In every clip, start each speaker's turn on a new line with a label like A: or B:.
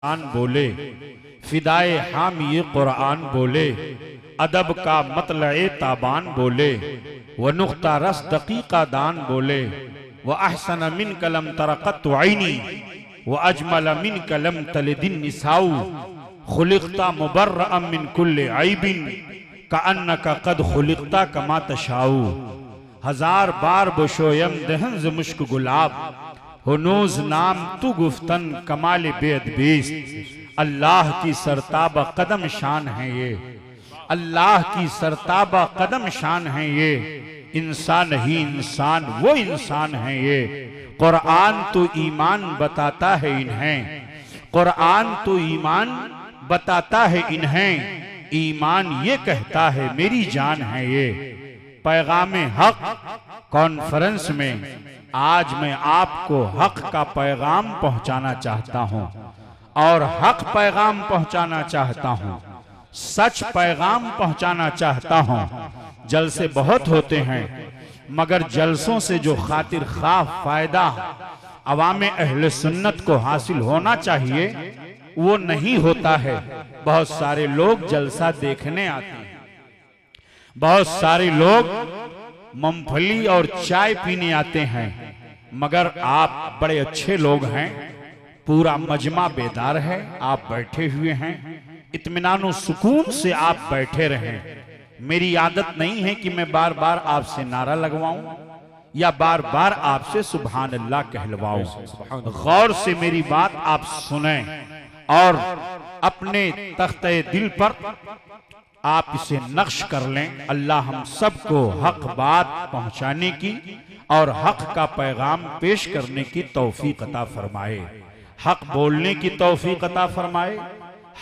A: कुरान बोले, फिदाए हामी कुरान बोले, अदब का मतलए ताबान बोले, व नुक्ता रस दकीका दान बोले, व अहसन मिन कलम तरक़त ऐनी, व अजमल मिन कलम तलिदिन निसाऊ, खुलिक़ता मुबर्रअम मिन कुल्लि ऐबिन, कअन्नका कद खुलिक़ता कमा तशाऊ। हजार बार बशोयम दहन ज मुश्क गुलाब, हुनूज नाम तू गुफ्तन कमाल बेअदबीस्त। अल्लाह की सरताबा कदम शान है ये, अल्लाह की सरताबा कदम शान है ये, इंसान ही इंसान वो इंसान है ये। कुरान तो ईमान बताता है इन्हें, कुरान तो ईमान बताता है इन्हें, ईमान ये कहता है मेरी जान है ये। पैगामे हक कॉन्फ्रेंस में आज मैं आपको हक का पैगाम पहुंचाना चाहता हूं और हक पैगाम पहुंचाना चाहता हूं, सच पैगाम पहुंचाना चाहता हूं। जलसे बहुत होते हैं मगर जलसों से जो खातिर खा फायदा अवामे अहले सुन्नत को हासिल होना चाहिए वो नहीं होता है। बहुत सारे लोग जलसा देखने आते हैं, बहुत सारे लोग मूंगफली और चाय पीने आते हैं, मगर आप बड़े अच्छे लोग हैं, पूरा मजमा बेदार है, आप बैठे हुए हैं, इत्मीनान सुकून से आप बैठे रहें। मेरी आदत नहीं है कि मैं बार बार आपसे नारा लगवाऊं या बार बार आपसे सुभान अल्लाह कहलवाऊं। गौर से मेरी बात आप सुने और अपने तख्ते दिल पर आप इसे नक्श कर लें। अल्लाह हम सबको हक बात पहुंचाने की और हक का पैगाम पेश करने की तौफीक अता फरमाए, हक बोलने की तौफीक अता फरमाए,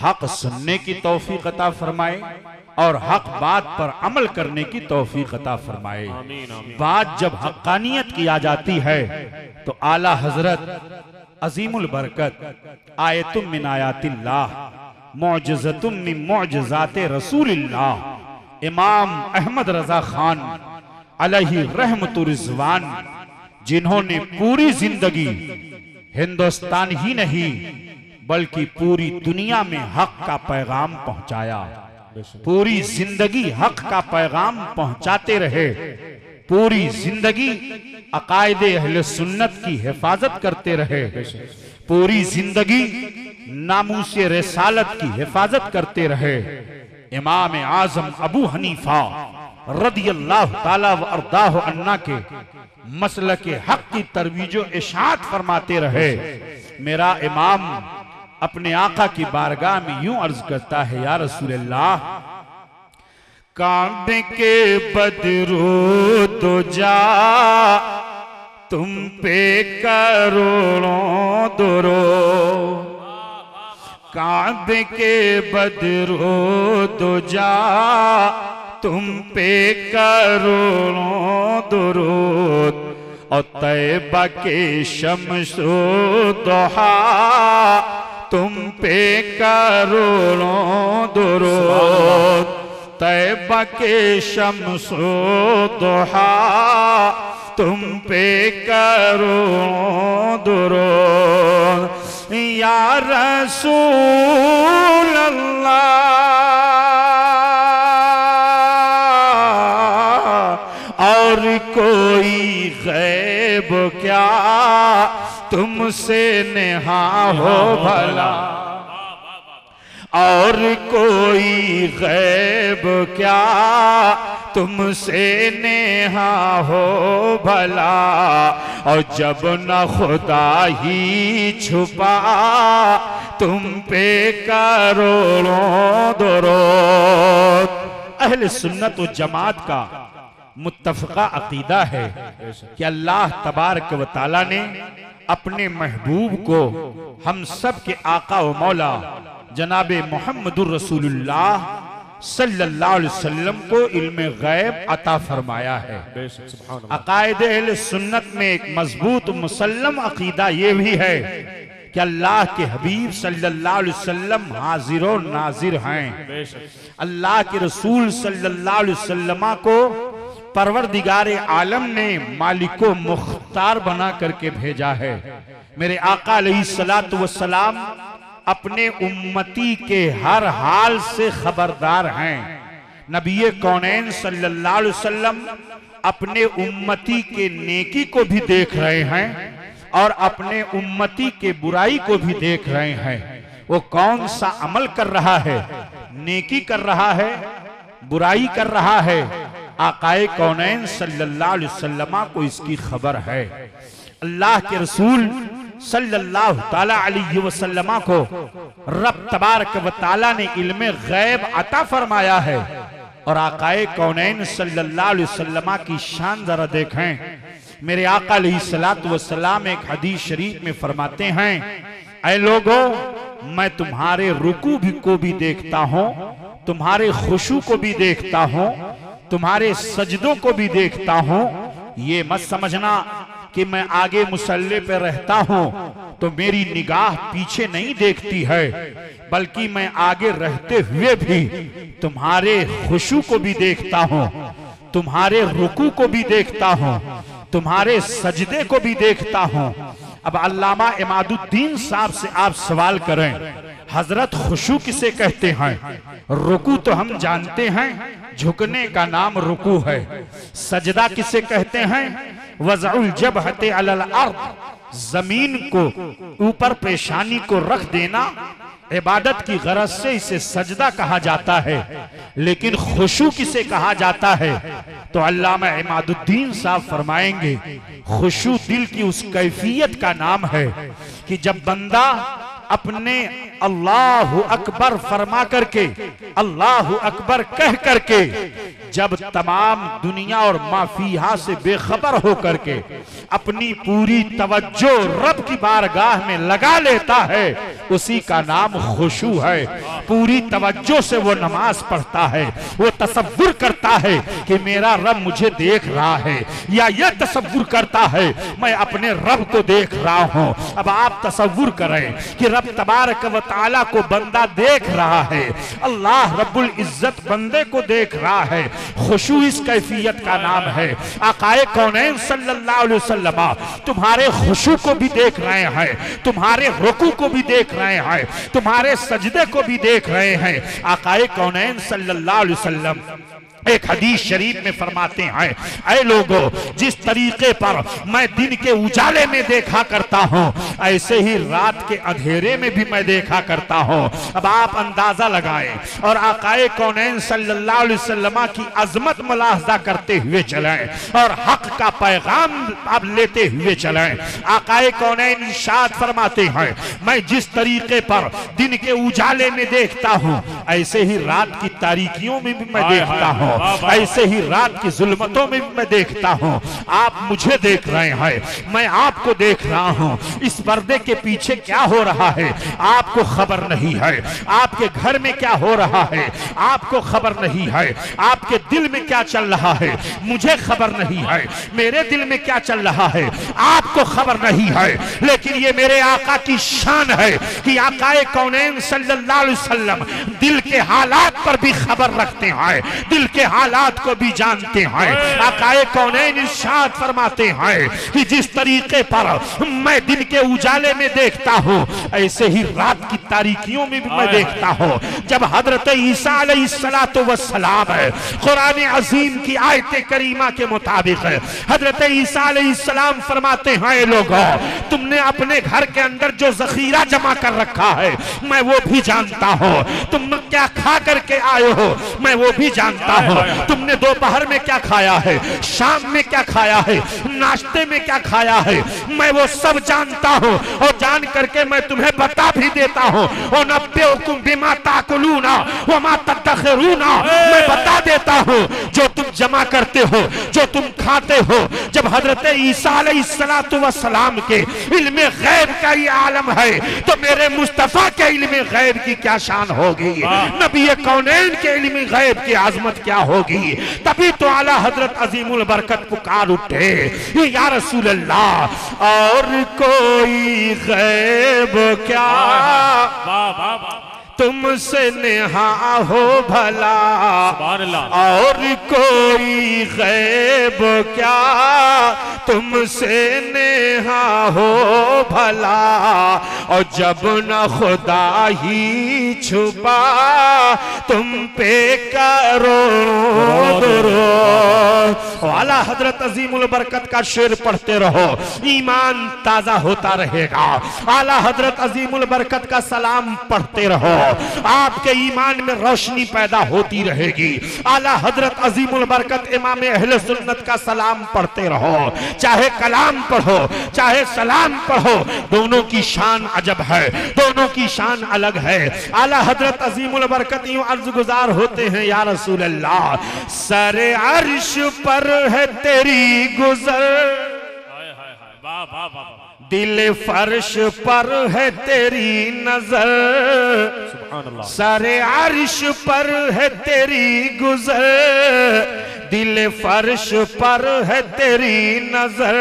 A: हक सुनने की तौफीक अता फरमाए और हक बात पर अमल करने की तौफीक अता फरमाए। बात जब हक्कानियत की आ जाती है तो आला हजरत अजीमुल बरकत आयतुम मिन आयातिल्लाह मौजज़तुम मिन मौजज़ाते रसूलिल्लाह इमाम अहमद रजा खान अलैहि रहमतुर रिज़वान, जिन्होंने पूरी जिंदगी हिंदुस्तान ही नहीं बल्कि पूरी दुनिया में हक का पैगाम पहुंचाया, पूरी जिंदगी हक का पैगाम पहुंचाते रहे, पूरी जिंदगी अकायदे अहले सुन्नत की हिफाजत करते रहे, पूरी जिंदगी नामूसे रिसालत की हिफाजत करते रहे। इमाम आजम अबू हनीफा रदियल्लाहु ताला व अर्दाहु अन्ना के मसलक हक की तरवीजो इशाअत फरमाते रहे। मेरा इमाम अपने आका की बारगाह में यूं अर्ज करता है, या रसूलल्लाह, काबे के बदरू तो जा तुम पे करोड़ों दुरो, काबे के बदरू तो जा तुम पे करोड़ों दुरूद, और तैबा के शम्सो दुहा तुम पे करोड़ों दुरूद, तैबा के शम्सो दुहा तुम पे करोड़ों दुरूद। या रसूल अल्लाह और कोई गैब क्या तुमसे नेहा हो भला, और कोई गैब क्या तुमसे नेहा हो भला, और जब न खुदा ही छुपा तुम पे करोड़ों दुरूद। अहले सुन्नत व जमात का मुत्तफ़क़ा अक़ीदा है कि अल्लाह तबारक व तआला ने अपने महबूब को हम सब के आका व मौला जनाबे मोहम्मदुर रसूलुल्लाह सल्लल्लाहु अलैहि वसल्लम को इल्म गैब अता फरमाया है। अकायदे अहले सुन्नत में एक मजबूत मुसल्लम अक़ीदा ये भी है कि अल्लाह के हबीब सल्लल्लाहु अलैहि वसल्लम हाजिर व नाजिर हैं। अल्लाह के रसूल सल्लल्लाहु अलैहि वसल्लम को परवरदिगार आलम ने मालिको मुख्तार बना करके भेजा है। मेरे आका अलैहिस्सलातु वस्सलाम अपने उम्मती के हर हाल से खबरदार हैं। नबी कौनैन सल्लल्लाहु अलैहि वसल्लम अपने उम्मती के नेकी को भी देख रहे हैं और अपने उम्मती के बुराई को भी देख रहे हैं। वो कौन सा अमल कर रहा है, नेकी कर रहा है, बुराई कर रहा है, आकाए कौनैन सल्लल्लाहु अलैहि वसल्लम को इसकी खबर है। अल्लाह के रसूल सल्लल्लाहु ताला अलैहि वसल्लम को रब तबारक व तआला ने इल्मे गैब अता फरमाया है। और आकाए कौनैन सल्लल्लाहु अलैहि वसल्लम की शान जरा देखें। मेरे आका अलैहिस्सलातु वस्सलाम एक हदीस शरीफ में फरमाते हैं, ऐ लोगों, मैं तुम्हारे रुकू भी को भी देखता हूँ, तुम्हारे खुशू को भी देखता हूँ, तुम्हारे सजदों को भी देखता हूँ। ये मत समझना कि मैं आगे मुसल्ले पे रहता हूँ तो मेरी निगाह पीछे नहीं देखती है, बल्कि मैं आगे रहते हुए भी तुम्हारे खुशू को भी देखता हूँ, तुम्हारे रुकू को भी देखता हूँ, तुम्हारे सजदे को भी देखता हूँ। अब अल्लामा इमादुद्दीन साहब से आप सवाल करें, हजरत खुशू किसे कहते हैं? रुकू तो हम जानते हैं, झुकने का नाम रुकू है। सजदा किसे कहते हैं? वज़उल जबहते अलल अर्द, जमीन को ऊपर पेशानी को रख देना, इबादत की गरज से इसे सजदा कहा जाता है। लेकिन खुशू किसे कहा जाता है? तो अल्लामा इमादुद्दीन साहब फरमाएंगे, खुशू दिल की उस कैफियत का नाम है कि जब बंदा अपने अल्लाहु अकबर फरमा करके, अल्लाहु अकबर कह करके, जब तमाम दुनिया और माफिया से बेखबर हो करके अपनी पूरी तवज्जो रब की बारगाह में लगा लेता है, उसी का नाम खुशू है। पूरी तवज्जो से वो नमाज पढ़ता है, वो तसव्वुर करता है कि मेरा रब मुझे देख रहा है, या ये तसव्वुर करता है मैं अपने रब को देख रहा हूँ। अब आप तसव्वुर करें कि रब तबारक व तआला को बंदा देख रहा है, अल्लाह रब्बुल इज्जत बंदे को देख रहा है। खुशू इस कैफियत का नाम है। आकाए कौनैन सल्लल्लाहु अलैहि वसल्लम तुम्हारे खुशू को भी देख रहे हैं, तुम्हारे रुकू को भी देख रहे हैं, तुम्हारे सजदे को भी देख रहे हैं। आकाए कौनैन सल्लल्लाहु अलैहि वसल्लम एक हदीस शरीफ में फरमाते हैं, ऐ लोगों, जिस तरीके पर मैं दिन के उजाले में देखा करता हूँ, ऐसे ही रात के अंधेरे में भी मैं देखा करता हूँ। अब आप अंदाजा लगाएं और आकाए कौनैन सल्लल्लाहु अलैहि वसल्लम की अजमत मुलाहजा करते हुए चलें और हक का पैगाम आप लेते हुए चलें। आकाए कौनैन इरशाद फरमाते हैं, मैं जिस तरीके पर दिन के उजाले में देखता हूँ, ऐसे ही रात की तारीकियों में भी मैं देखता हूँ, ऐसे ही रात की जुल्मतों में भी मैं देखता हूँ। आप मुझे देख रहे हैं, मैं आपको देख रहा हूँ। इस पर्दे के पीछे क्या हो रहा है आपको खबर नहीं है, आपके घर में क्या हो रहा है आपको खबर नहीं है, आपके दिल में क्या चल रहा है मुझे खबर नहीं है, मेरे दिल में क्या चल रहा है आपको खबर नहीं है। लेकिन ये मेरे आका की शान है कि आकाए कौनैन सल्लल्लाहु अलैहि वसल्लम दिल के हालात पर भी खबर रखते हैं, दिल के हालात को भी जानते हैं। आकाए कौनैन इरशाद फरमाते हैं कि जिस तरीके पर मैं दिन के उजाले में देखता हूँ, ऐसे ही रात की तारीकियों में भी मैं देखता हूँ। जब हजरत ईसा अलैहिस्सलातु वस्सलाम कुरान अजीम की आयत करीमा के मुताबिक हजरत ईसा अलैहिस्सलाम फरमाते हैं, लोगों, तुमने अपने घर के अंदर जो जखीरा जमा कर रखा है मैं वो भी जानता हूँ, तुम क्या खा करके आए हो मैं वो भी जानता हूँ, तुमने दोपहर में क्या खाया है, शाम में क्या खाया है, नाश्ते में क्या खाया है, मैं वो सब जानता हूँ। और जान करके मैं तुम्हें बता भी देता हूँ, और नब्बेउकुम बिमा ताकुलूना व मा तदखिरूना, मैं बता देता हूँ जो तुम जमा करते हो, जो तुम खाते हो। जब हजरत ईसा अलैहिस्सलातु वस्सलाम के इल्मे गैब का ये आलम है, तो मेरे मुस्तफा के इल्मे गैब की क्या शान होगी, नबी कौनैन के इल्मे गैब की आजमत क्या होगी। तभी तो आला हजरत अजीमुल बरकत पुकार उठे, या रसूल अल्लाह, और कोई गैब क्या। तुमसे नेहा हो भला, और कोई गैब क्या तुमसे नेहा हो भला, और जब न खुदा ही छुपा तुम पे करो दुरूद। आला हजरत अजीमुल बरकत का शेर पढ़ते रहो, ईमान ताजा होता रहेगा। आला हजरत अजीमुल बरकत का सलाम पढ़ते रहो, आपके ईमान में रोशनी पैदा होती रहेगी। आला हजरत अजीमुल बरकत इमाम अहले सुन्नत का सलाम पढ़ते रहो, चाहे कलाम पढ़ो चाहे सलाम पढ़ो, दोनों की शान अजब है, दोनों की शान अलग है। आला हजरत अजीमुल बरकत यूं अर्ज गुजार होते हैं, या रसूल अल्लाह सरे अर्श पर है तेरी गुजर, दिल फर्श पर है तेरी नजर, सरे अर्श पर है तेरी गुजर, दिल फर्श पर है तेरी नजर,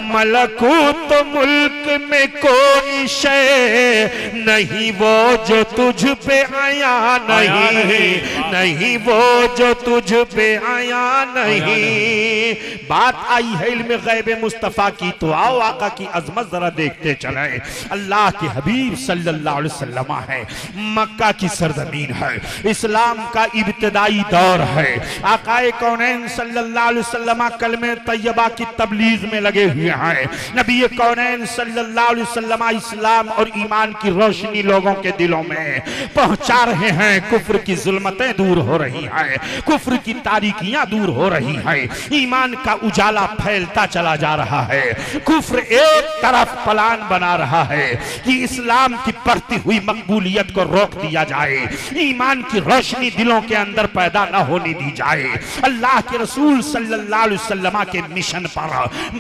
A: मलकूत मुल्क में कोई शय नहीं वो जो तुझ पे आया नहीं, नहीं वो जो तुझ पे आया नहीं। बात आई है इल्म गैब मुस्तफा की, तो आओ आका की अजमत जरा देखते चले। अल्लाह के हबीब सल्लल्लाहु अलैहि वसल्लम है, मक्का की सरजमीन है, इस्लाम का इब्तिदाई दौर है। आकाए कौनैन सल्लल्लाहु अलैहि वसल्लम कलमे तैयबा की तबलीग में लगे हुए हैं। नबी कौनैन सल्लल्लाहु अलैहि वसल्लम इस्लाम और ईमान की रोशनी लोगों के दिलों में पहुंचा रहे हैं। कुफ्र की जुल्मतें दूर हो रही हैं, कुफ्र की तारीकियां दूर हो रही हैं, ईमान का उजाला फैलता चला जा रहा है। कुफ्र एक तरफ प्लान बना रहा है कि इस्लाम की बढ़ती हुई मकबूलियत को रोक दिया जाए, ईमान की रोशनी दिलों के अंदर पैदा न होने दी जाए। अल्लाह के रसूल सल्लल्लाहु अलैहि वसल्लम के मिशन पर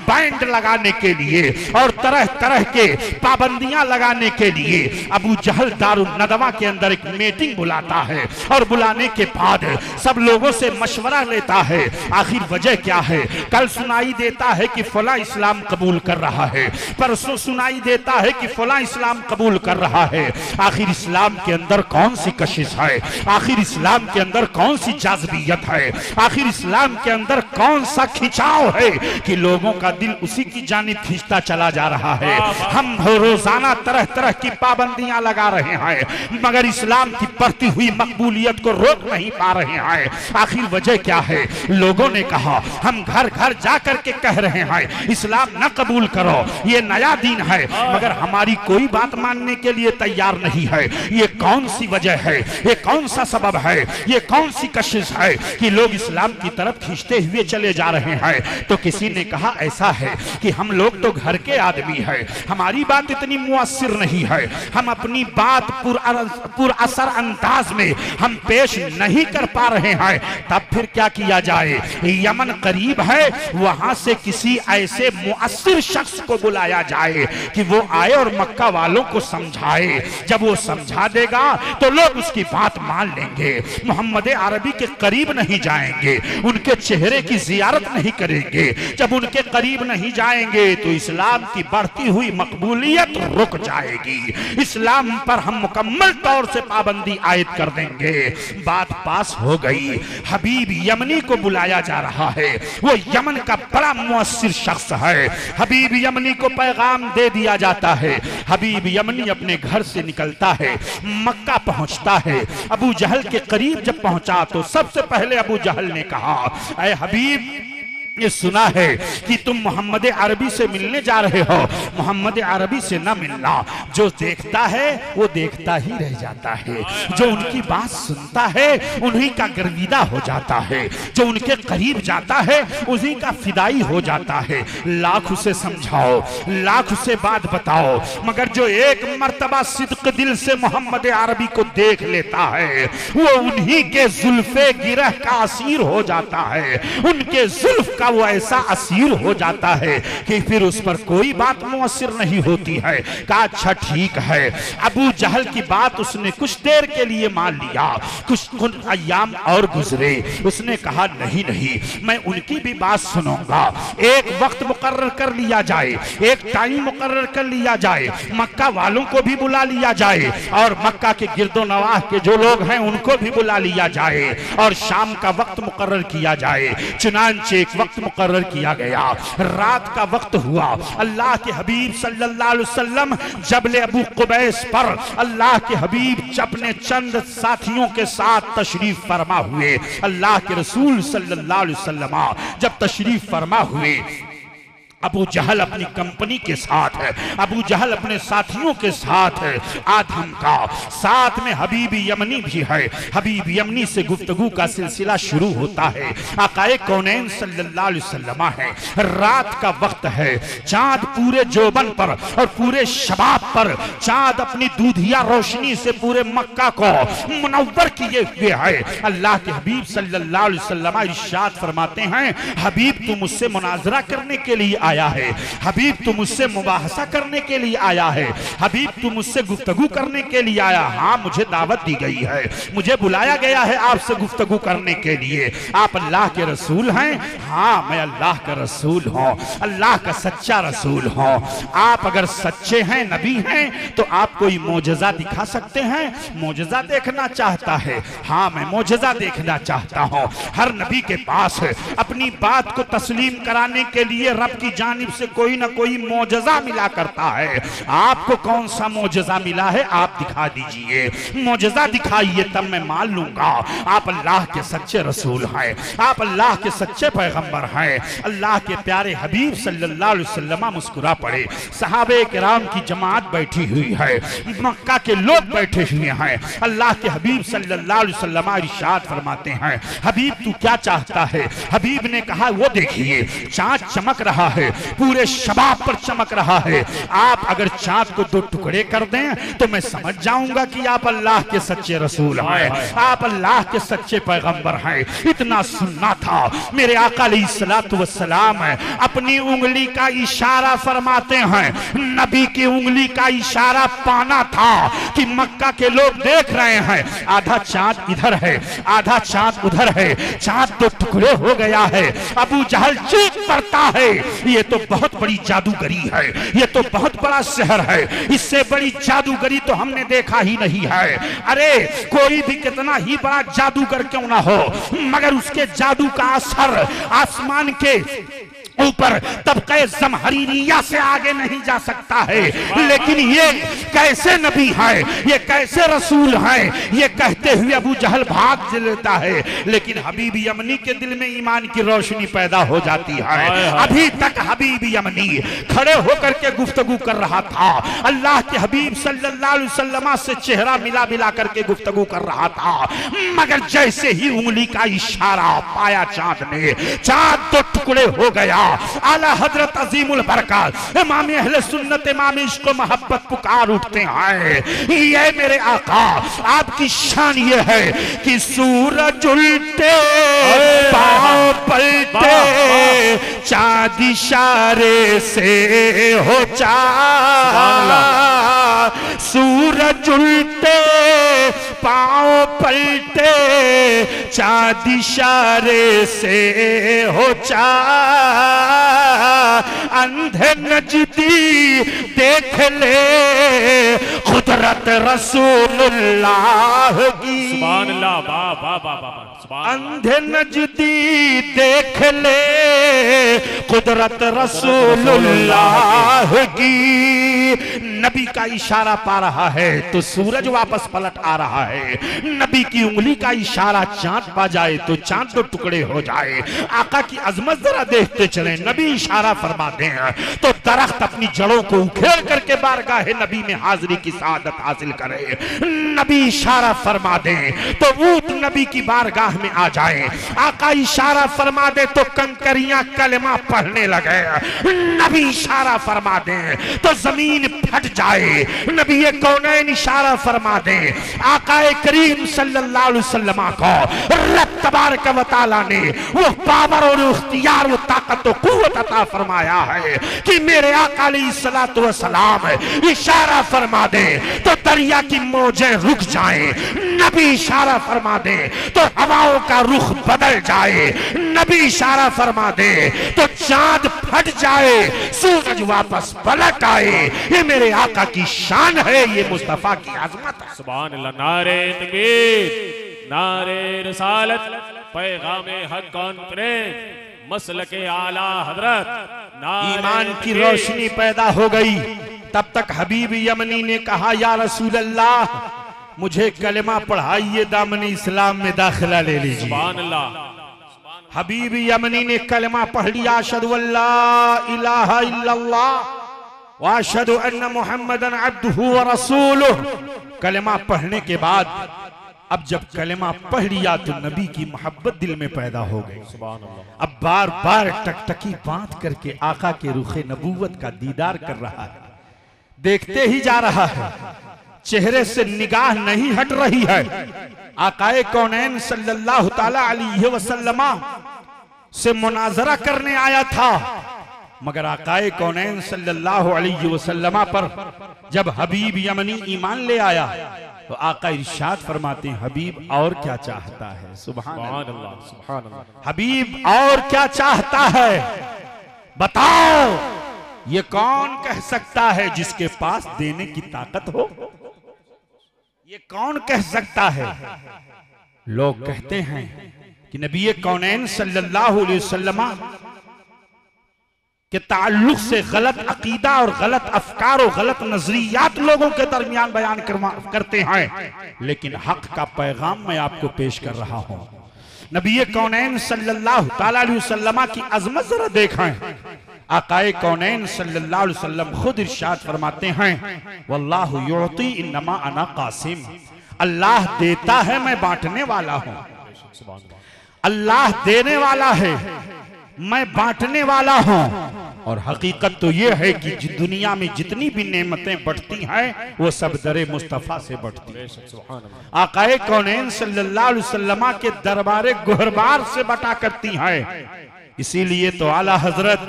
A: बैंड लगाने के लिए और तरह तरह के पाबंदियां लगाने के लिए अबू जहल दारुल नदवा के अंदर एक मीटिंग बुलाता है, और बुलाने के बाद सब लोगों से मशवरा लेता है। आखिर वजह क्या है? कल सुनाई देता है कि फला इस्लाम कबूल कर रहा है, परसों सुनाई देता है कि फला इस्लाम कबूल कर रहा है। आखिर इस्लाम के अंदर कौन सी कशिश है? आखिर इस्लाम के अंदर कौन सी जाज़बियत है? आखिर इस्लाम के अंदर कौन सा खिंचाव है कि लोगों का दिल उसी की जानिब खींचता चला जा रहा है? हम रोजाना तरह तरह की पाबंदियां लगा रहे हैं, मगर इस्लाम की बढ़ती हुई मकबूलियत को रोक नहीं पा रहे हैं। आखिर वजह क्या है? लोगों ने कहा, हम घर घर जाकर के कह रहे हैं इस्लाम न कबूल करो, ये नया दीन है, मगर हमारी कोई बात मानने के लिए तैयार नहीं है। ये कौन सी वजह है? ये कौन सा सबब है? ये कौन सी कशिश है कि लोग इस्लाम की तरफ खींचते हुए चले जा रहे हैं? तो किसी ने कहा ऐसा है कि हम लोग तो घर के आदमी है, हमारी बात इतनी मुअस्सिर नहीं है, हम अपनी बात पुरअसर अंदाज में हम पेश नहीं कर पा रहे हैं। तब फिर क्या किया जाए? यमन करीब है, वहां से किसी ऐसे मुअस्सिर शख्स को बुलाया जाए कि वो आए और मक्का वालों को समझाए। जब वो समझा देगा तो लोग उसकी बात मान लेंगे। मोहम्मद अरबी के करीब नहीं जाएंगे, उनके चेहरे की जियारत नहीं करेंगे। जब उनके करीब नहीं जाएंगे तो इस्लाम की बढ़ती हुई मकबूलियत रुक जाएगी, इस्लाम पर हम मुकम्मल तौर से पाबंदी आयद कर देंगे। बात पास हो गई, हबीब यमनी को बुलाया जा रहा है, वो यमन का बड़ा मुअस्सिर शख्स है। हबीब यमनी को पैगाम दे दिया जाता है। हबीब यमनी अपने घर से निकलता है, मक्का पहुंचता है। अबू जहल के करीब जब पहुंचा तो सबसे पहले अबू जहल ने कहा, ऐ हबीब, ये सुना है कि तुम मोहम्मद अरबी से मिलने जा रहे हो। मोहम्मद अरबी से न मिलना, जो देखता है वो देखता ही रह जाता है, जो उनकी बात सुनता है उन्हीं का गर्विदा हो जाता है, जो उनके करीब जाता है उसी का फिदाई हो जाता है। लाख उसे समझाओ, लाख उसे बात बताओ, मगर जो एक मर्तबा सिद्क दिल से मोहम्मद अरबी को देख लेता है वो उन्हीं के जुल्फे गिरह का असीर हो जाता है, उनके जुल्फ का वो ऐसा असीर हो जाता है कि फिर उस पर कोई बात मुअस्सिर नहीं होती है। कहा अच्छा ठीक है। अबू जहल की बात उसने कुछ देर के लिए मान लिया, कुछ अय्याम और गुजरे। उसने कहा नहीं नहीं, मैं उनकी भी बात सुनूंगा। एक वक्त मुकर्रर कर लिया जाए, एक टाइम मुकर्रर कर लिया जाए, मक्का वालों को भी बुला लिया जाए और मक्का के गिरदो नवाह के जो लोग हैं उनको भी बुला लिया जाए और शाम का वक्त मुकर्रर किया जाए। चुनांचे एक वक्त मुकर्रर किया गया, रात का वक्त हुआ। अल्लाह के हबीब सल्लल्लाहु अलैहि वसल्लम जबले अबू कुबैस पर अल्लाह के हबीब अपने चंद साथियों के साथ तशरीफ फरमा हुए। अल्लाह के रसूल सल्लल्लाहु अलैहि वसल्लम जब तशरीफ फरमा हुए, अबू जहल अपनी कंपनी के साथ है, अबू जहल अपने साथियों के साथ है, आदम का साथ में हबीब यमनी भी है। हबीब यमनी से गुफ्तगू का सिलसिला शुरू होता है। आकाए कौनैन सल्लल्लाहु अलैहि वसल्लम है, रात का वक्त है, चांद पूरे जोबन पर और पूरे शबाब पर चांद अपनी दूधिया रोशनी से पूरे मक्का को मुनव्वर किए हुए है। अल्लाह के हबीब सल्लल्लाहु अलैहि वसल्लम इरशाद फरमाते हैं, हबीब तू मुझसे मुनाजरा करने के लिए आया है, हबीब तू मुझसे मुबाहसा करने के लिए आया है, हबीब तू मुझसे गुफ्तगू करने के लिए आया। हाँ मुझे दावत दी गई है, मुझे बुलाया गया है आपसे गुफ्तगू करने के लिए। आप अल्लाह के रसूल हैं? हाँ मैं अल्लाह का रसूल हूँ, अल्लाह का सच्चा रसूल हूँ। आप अगर सच्चे हैं, नबी हैं, तो आप कोई मोजज़ा दिखा सकते हैं? मोजज़ा देखना चाहता है? हाँ मैं मोजज़ा देखना चाहता हूँ। हर नबी के पास अपनी बात को तस्लीम कराने के लिए रब की जानिब से कोई ना कोई मोजज़ा मिला करता है। आपको कौन सा मोजज़ा मिला है? आप दिखा दीजिए, मोजज़ा दिखाइए, तब मैं मान लूंगा आप अल्लाह के सच्चे रसूल हैं, आप अल्लाह के सच्चे पैगंबर हैं। अल्लाह के प्यारे हबीब सल्लल्लाहु अलैहि वसल्लम मुस्कुरा पड़े। सहाबे किराम की जमात बैठी हुई है, मक्का के लोग बैठे हुए हैं। अल्लाह के हबीब सल्लल्लाहु अलैहि वसल्लम इरशाद फरमाते हैं, हबीब तू क्या चाहता है? हबीब ने कहा वो देखिए चाँद चमक रहा है, पूरे शबाब पर चमक रहा है। आप अगर चाँद को दो टुकड़े कर दें तो मैं समझ जाऊंगा कि आप अल्लाह के सच्चे रसूल हैं, आप अल्लाह के सच्चे पैगंबर हैं। इतना सुनना था। मेरे आका अलैहिस्सलातु वस्सलाम अपनी उंगली का इशारा फरमाते हैं, नबी की उंगली का इशारा पाना था कि मक्का के लोग देख रहे हैं, आधा चाँद इधर है, आधा चाँद उधर है, चाँद दो टुकड़े हो गया है। अबू जहल चीख पड़ता है, ये तो बहुत बड़ी जादूगरी है, ये तो बहुत बड़ा शहर है, इससे बड़ी जादूगरी तो हमने देखा ही नहीं है। अरे कोई भी कितना ही बड़ा जादूगर क्यों ना हो, मगर उसके जादू का असर आसमान के ऊपर तबके ज़महरीरिया से आगे नहीं जा सकता है। लेकिन ये कैसे नबी है, ये कैसे रसूल है, ये कहते हुए अबू जहल भाग लेता है। लेकिन हबीब यमनी के दिल में ईमान की रोशनी पैदा हो जाती है। अभी तक हबीब यमनी खड़े होकर के गुफ्तगू कर रहा था, अल्लाह के हबीब सल्लल्लाहु अलैहि वसल्लम से चेहरा मिला मिला करके गुफ्तगू कर रहा था। मगर जैसे ही उंगली का इशारा पाया चांद ने, चांद तो टुकड़े हो गया। आला हजरत अजीमुल बरकत इमाम अहले सुन्नत इमाम इश्क व मोहब्बत पुकार उठते हैं, ये मेरे आका आपकी शान ये है कि सूरज उल्टे पांव पलटे, चाँद इशारे से हो चाँद, सूरज उल्टे पांव पलटे, चाँद इशारे से हो चाँद, अंधे नजदी देख ले कुदरत रसूलुल्लाह की। सुभान अल्लाह, वाह वाह वाह वाह। अंधे नजदी देख ले कुदरत रसूलुल्लाह की। नबी का इशारा पा रहा है तो सूरज वापस पलट आ रहा है, नबी की उंगली का इशारा चांद पा जाए तो चांद दो टुकड़े हो जाए। आका की अजमत जरा देखते चले, नबी इशारा फरमा दे तो दरख्त अपनी जड़ों को उखेड़ करके बारगाह नबी में हाजिरी की सादत हासिल करे। नबी इशारा फरमा दे तो ऊंट नबी की बारगाह में आ जाए। आका इशारा फरमा दे तो कंकरियां कलमा पढ़ने लगे। नबी इशारा फरमा दे तो जमीन फट जाए। नबी कौनैन इशारा फरमा दे, आकाए करीम सल्लल्लाहु अलैहि वसल्लम को रब तबारक व तआला ने वो पावर और इख्तियार, वो ताकत और कुव्वत अता फरमाया है कि मेरे आका अलैहिस्सलातु वस्सलाम इशारा फरमा दे तो दरिया की मौजें रुक जाएं, नबी इशारा फरमा दे तो हवाओं का रुख बदल जाए, नबी इशारा फरमा दे तो चांद फट जाए, सूरज वापस पलट आए। ये मेरे आका की शान है, ये मुस्तफा की आजमत है।
B: सुभान अल्लाह। नारे तकबीर, नारे रिसालत, पैगामे हक कॉन्फ्रेंस, मसलके आला हजरत।
A: ईमान की रोशनी पैदा हो गई। तब तक हबीब यमनी ने कहा, या रसूल अल्लाह मुझे कलेमा पढ़ाइए, दामन इस्लाम में दाखिला ले लीजिए।
B: सुभान अल्लाह।
A: हबीब यमनी ने कलेमा पढ़ लिया, अशहदु अल्ला इलाहा इल्लल्लाह व अशहदु अन्न मुहम्मदन अब्दुहु व रसूलुहु। कलेमा पढ़ने के बाद अब जब कलेमा पढ़ लिया तो नबी की मोहब्बत दिल में पैदा हो गई।
B: सुभान अल्लाह।
A: अब बार बार टकटकी बांध करके आका के रुखे नबूवत का दीदार कर रहा है, देखते ही जा रहा है, चेहरे से निगाह नहीं हट रही है। आकाए कौनैन सल्लल्लाहु ताला अलैहि वसल्लम से मुनाजरा करने आया था, मगर आकाए कौनैन सल्लल्लाहु अलैहि वसल्लम पर जब हबीब यमनी ईमान ले आया तो आका इरशाद फरमाते हैं, हबीब और क्या चाहता है। सुभान अल्लाह,
B: सुभान अल्लाह।
A: हबीब और क्या चाहता है बताओ। ये कौन कह सकता है जिसके पास देने की ताकत हो? ये कौन कह सकता है? लोग कहते हैं कि नबी कौनैन सल्लल्लाहु अलैहि वसल्लम के ताल्लुक से गलत अकीदा और गलत अफकार और गलत नजरियात लोगों के दरमियान बयान करते हैं, लेकिन हक का पैगाम मैं आपको पेश कर रहा हूं। नबी कौनैन सल्लल्लाहु ताला अलैहि वसल्लम की अजमत जरा देखें। आकाए कौनैन सल्लल्लाहु अलैहि वसल्लम खुद इरशाद फरमाते हैं, वल्लाहु युअती इन्नमा अना कासिम। अल्लाह देता है, मैं बांटने वाला हूं। अल्लाह देने वाला है, मैं बांटने वाला हूं। और हकीकत तो यह है कि दुनिया में जितनी भी नेमतें बढ़ती हैं वो सब दरे मुस्तफा से बढ़ती हैं। आकाए कौनैन सल्लल्लाहु अलैहि वसल्लम के दरबारे गुहरबार से बटा करती हैं। इसीलिए तो आला हजरत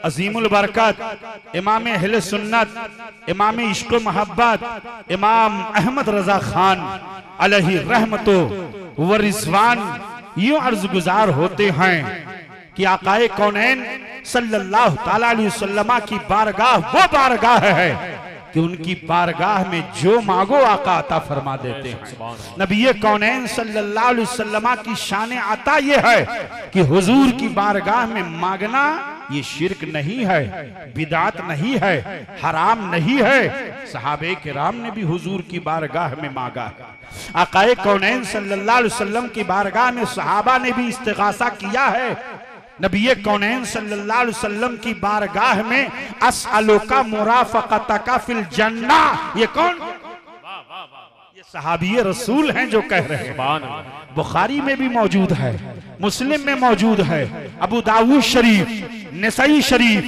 A: अजीमुल बरकत इमाम अहले सुन्नत, इमाम इश्क मोहब्बत, इमाम अहमद रजा खान अलैहि रहमतो व रिजवान यूं अर्ज गुजार होते हैं कि आकाए कौनैन सल्लल्लाहु ताला अलैहि वसल्लम की बारगाह वो बारगाह है कि उनकी बारगाह में जो मांगो आका अता फरमा देते हैं। नबी कौनैन सल्लल्लाहु अलैहि वसल्लम की शान आता ये है कि हुजूर की बारगाह में मांगना ये शिरक नहीं है, बिदात नहीं है, हराम नहीं है। सहाबे किराम ने भी हुजूर की बारगाह में मांगा। आकाए कौनैन सल्लल्लाहु अलैहि वसल्लम की बारगाह में सहाबा ने भी इस्तिगासा किया है। नबी कौनैन सल्लल्लाहु अलैहि वसल्लम की बारगाह में अस्अलुका मुराफक़तका फिल जन्ना। ये कौन? ये सहाबी रसूल हैं जो कह रहे हैं। बुखारी में भी मौजूद है, मुस्लिम में मौजूद है, अबू दाऊद शरीफ, नसई शरीफ,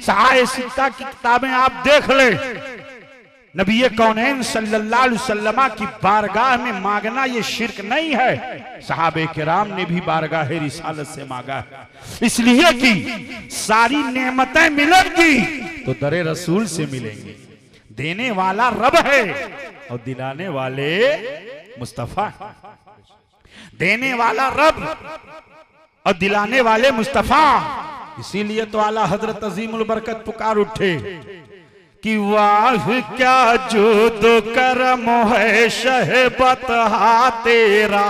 A: सहाए सित्ता की किताबें आप देख ले। नबी कौनैन सल्लल्लाहु अलैहि वसल्लम की बारगाह में मांगना ये शिरक नहीं है। सहाबे किराम ने भी बारगाह रिसालत से मांगा है, इसलिए कि सारी नेमतें मिलेंगी तो दरे रसूल से मिलेंगी। देने वाला रब है और दिलाने वाले मुस्तफा। देने वाला रब और दिलाने वाले मुस्तफा। इसीलिए तो आला हजरत अजीमुल बरकत पुकार उठे कि वाह क्या जुद करम है शहबत हा तेरा।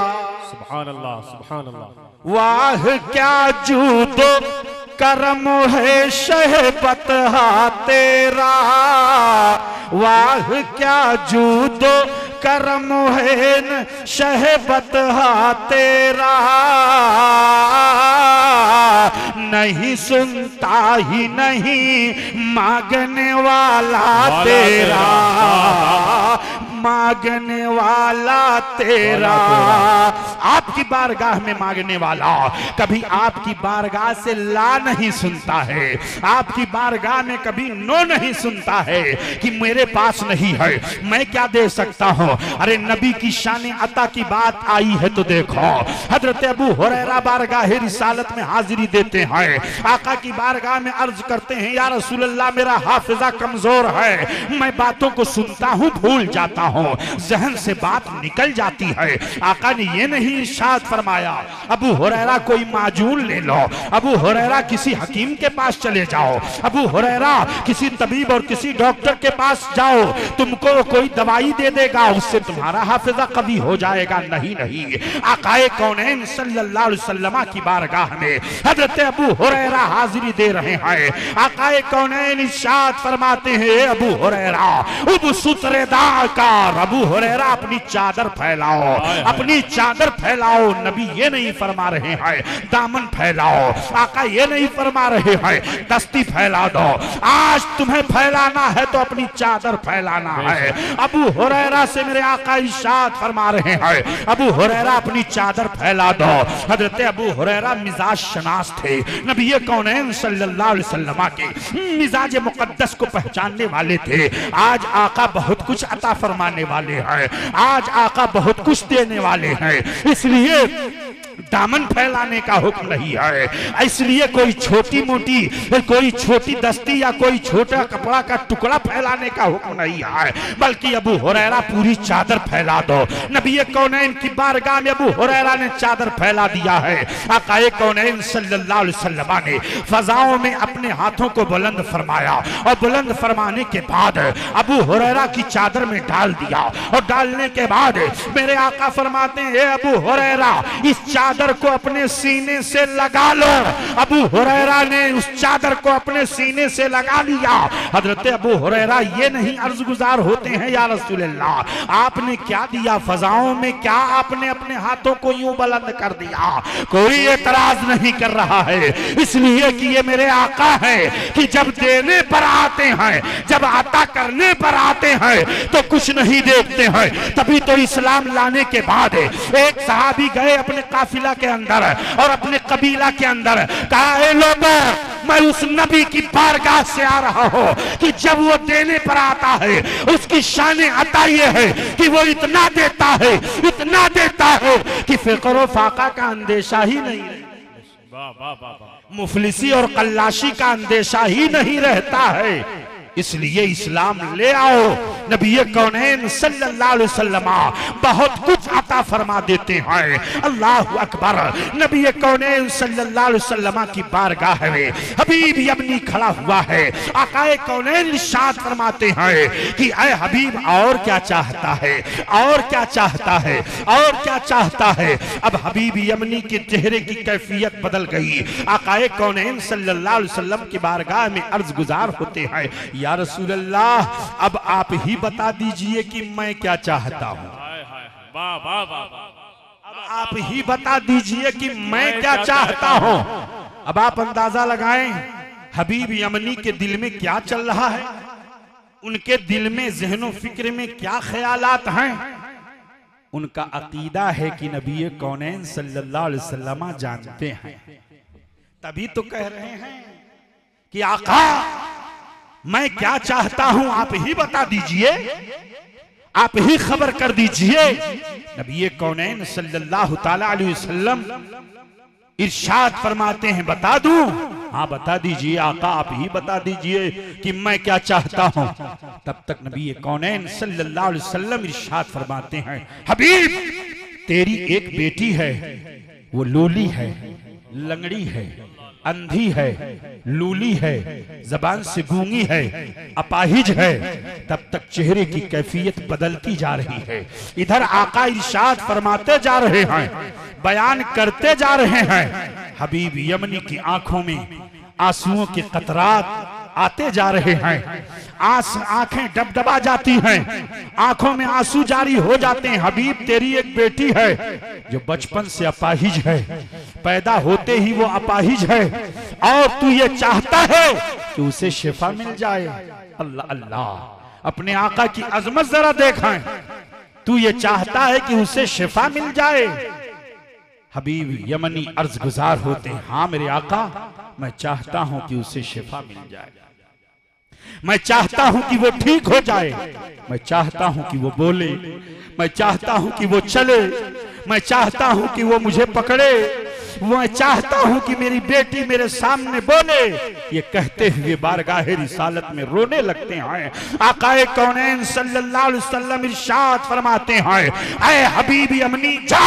B: सुभान अल्लाह, सुभान अल्लाह।
A: वाह क्या जुद करम है शहबत हा तेरा। वाह क्या जुद करम है शहबत हा तेरा। नहीं सुनता ही नहीं मांगने वाला तेरा। मांगने वाला तेरा। आपकी बारगाह में मांगने वाला कभी आपकी बारगाह से ला नहीं सुनता है, आपकी बारगाह में कभी नो नहीं सुनता है कि मेरे पास नहीं है, मैं क्या दे सकता हूं। अरे नबी की शान अता की बात आई है तो देखो, हजरत अबू हुरैरा बारगाह रिसालत में हाजिरी देते हैं, आका की बारगाह में अर्ज करते हैं या रसूल अल्लाह मेरा हाफिजा कमजोर है, मैं बातों को सुनता हूं भूल जाता हूं, जहन से बात निकल जाती है। आका ने ये नहीं इरशाद फरमाया अबू हुरैरा कोई माजून ले लो, अबू हुरैरा किसी हकीम के पास चले जाओ, अबू हुरैरा किसी तबीब और किसी डॉक्टर के पास जाओ, तुमको कोई दवाई दे देगा, उससे तुम्हारा हाफिजा कभी हो जाएगा। नहीं नहीं, आकाए कौनैन सल्लल्लाहु अलैहि वसल्लम की बारगाह में हजरत अबू हुरैरा हाजिरी दे रहे हैं। आकाए कौनैन इरशाद फरमाते हैं अबू हुरैरा उब सुतरेदार का, अबू हुरैरा अपनी चादर फैलाओ, अपनी चादर फैलाओ। नबी ये नहीं फरमा रहे हैं दामन फैलाओ, आका ये नहीं फरमा रहे हैं दस्ती फैला दो, आज तुम्हें फैलाना है तो अपनी चादर फैलाना है। अबू हुरैरा से मेरे आका इरशाद फरमा रहे हैं अबू हुरैरा अपनी चादर फैला दो। हजरत अबू हुरैरा मिजाज शनास थे, नबी कौनैन सल्लल्लाहु अलैहि वसल्लम के मिजाज मुकद्दस को पहचानने वाले थे। आज आका बहुत कुछ अता फरमाने वाले हैं, आज आका बहुत कुछ देने वाले हैं, इसलिए दामन फैलाने का हुक्म नहीं है, इसलिए कोई छोटी मोटी कोई छोटी दस्ती या कोई छोटा कपड़ा का टुकड़ा फैलाने का हुक्म नहीं है, बल्कि अबू हुरैरा पूरी चादर फैला दो। नबी कौनैन की बारगाह में अबू हुरैरा ने चादर फैला दिया है। आकाए कौनैन सल्लल्लाहु अलैहि वसल्लम ने फजाओं में अपने हाथों को बुलंद फरमाया और बुलंद फरमाने के बाद अबू हुरैरा की चादर में डाल दिया और डालने के बाद मेरे आका फरमाते हैं अबू हुरैरा इस चादर को अपने सीने से लगा लो। अबू हुरैरा ने उस चादर को अपने सीने से लगा लिया। हजरत अबू हुरैरा ये नहीं अर्ज गुजार होते हैं या रसूल अल्लाह आपने क्या दिया फजाओं में, क्या आपने अपने हाथों को यूं बुलंद कर दिया। कोई एतराज नहीं कर रहा है, इसलिए कि ये मेरे आका है कि जब देने पर आते हैं, जब अता करने पर आते हैं तो कुछ नहीं देखते हैं। तभी तो इस्लाम लाने के बाद एक सहाबी गए अपने काफिला के अंदर और अपने कबीला के अंदर, कहा लोगों मैं उस नबी की बारगाह से आ रहा हूं कि जब वो देने पर आता है उसकी शान अता ये है कि वो इतना देता है, इतना देता है कि फिक्र फाका का अंदेशा ही नहीं रहता, मुफलिसी और कल्लाशी का अंदेशा ही नहीं रहता है। इसलिए इस्लाम ले आओ। नबी कौनैन सल्लल्लाहु अलैहि वसल्लम बहुत कुछ अता फरमा देते हैं। अल्लाह अकबर। नबी कौनैन सल्लल्लाहु अलैहि वसल्लम की बारगाह में हबीब यमनी खड़ा हुआ है। आकाए कौनैन इरशाद फरमाते हैं कि ऐ हबीब और क्या चाहता है, और क्या चाहता है, और क्या चाहता है। अब हबीब यमनी के चेहरे की कैफियत बदल गई। आकाए कौनैन सल्लल्लाहु अलैहि वसल्लम की बारगाह में अर्ज गुजार होते हैं या रसूल अल्लाह अब आप ही बता दीजिए कि मैं क्या चाहता हूं। अब आप ही बता दीजिए कि मैं क्या चाहता हूं। अब आप अंदाजा लगाएं हबीब यमनी के दिल में क्या चल रहा है, उनके दिल में ज़हनो फिक्र में क्या ख्यालात हैं। उनका अकीदा है कि नबी कौनैन सल्लल्लाहु अलैहि वसल्लम जानते हैं, तभी तो कह रहे हैं कि आका मैं क्या चाहता हूं आप ही बता दीजिए, आप ही खबर कर दीजिए। नबी कौनैन सल्लल्लाहु ताला अलैहि वसल्लम इरशाद फरमाते हैं बता दूं। हाँ बता दीजिए आका, आप ही बता दीजिए कि मैं क्या चाहता हूं। तब तक नबी कौनैन सल्लल्लाहु अलैहि वसल्लम इरशाद फरमाते हैं हबीब तेरी एक बेटी है, वो लूली है, लंगड़ी है, अंधी है, लूली है, जबान से गूंगी है, अपाहिज है। तब तक चेहरे की कैफियत बदलती जा रही है। इधर आका इरशाद फरमाते जा रहे हैं, बयान करते जा रहे हैं। हबीब यमनी की आंखों में आंसुओं के कतरात आते जा रहे हैं, आंखें डबडबा जाती हैं, आंखों में आंसू जारी हो जाते हैं। हबीब तेरी एक बेटी है जो बचपन से अपाहिज है, पैदा होते ही वो अपाहिज है और तू ये चाहता है कि उसे शिफा मिल जाए। अल्लाह अल्लाह, अपने आका की अजमत जरा देखें। तू ये चाहता है कि उसे शिफा मिल जाए? हबीब यमनी अर्ज गुजार होते हैं, हाँ मेरे आका, मैं चाहता हूं कि उसे शिफा मिल जाए, मैं चाहता हूं कि वो ठीक हो जाए, मैं चाहता हूं कि वो बोले, मैं चाहता हूं कि वो चले, मैं चाहता हूं कि वो मुझे पकड़े, मैं चाहता हूं कि मेरी बेटी मेरे सामने बोले। ये कहते हुए बारगाह रिसालत में रोने लगते हैं। आकाए कौनैन सल्लल्लाहु अलैहि वसल्लम इरशाद फरमाते हैं, ऐ हबीबी अमनी जा,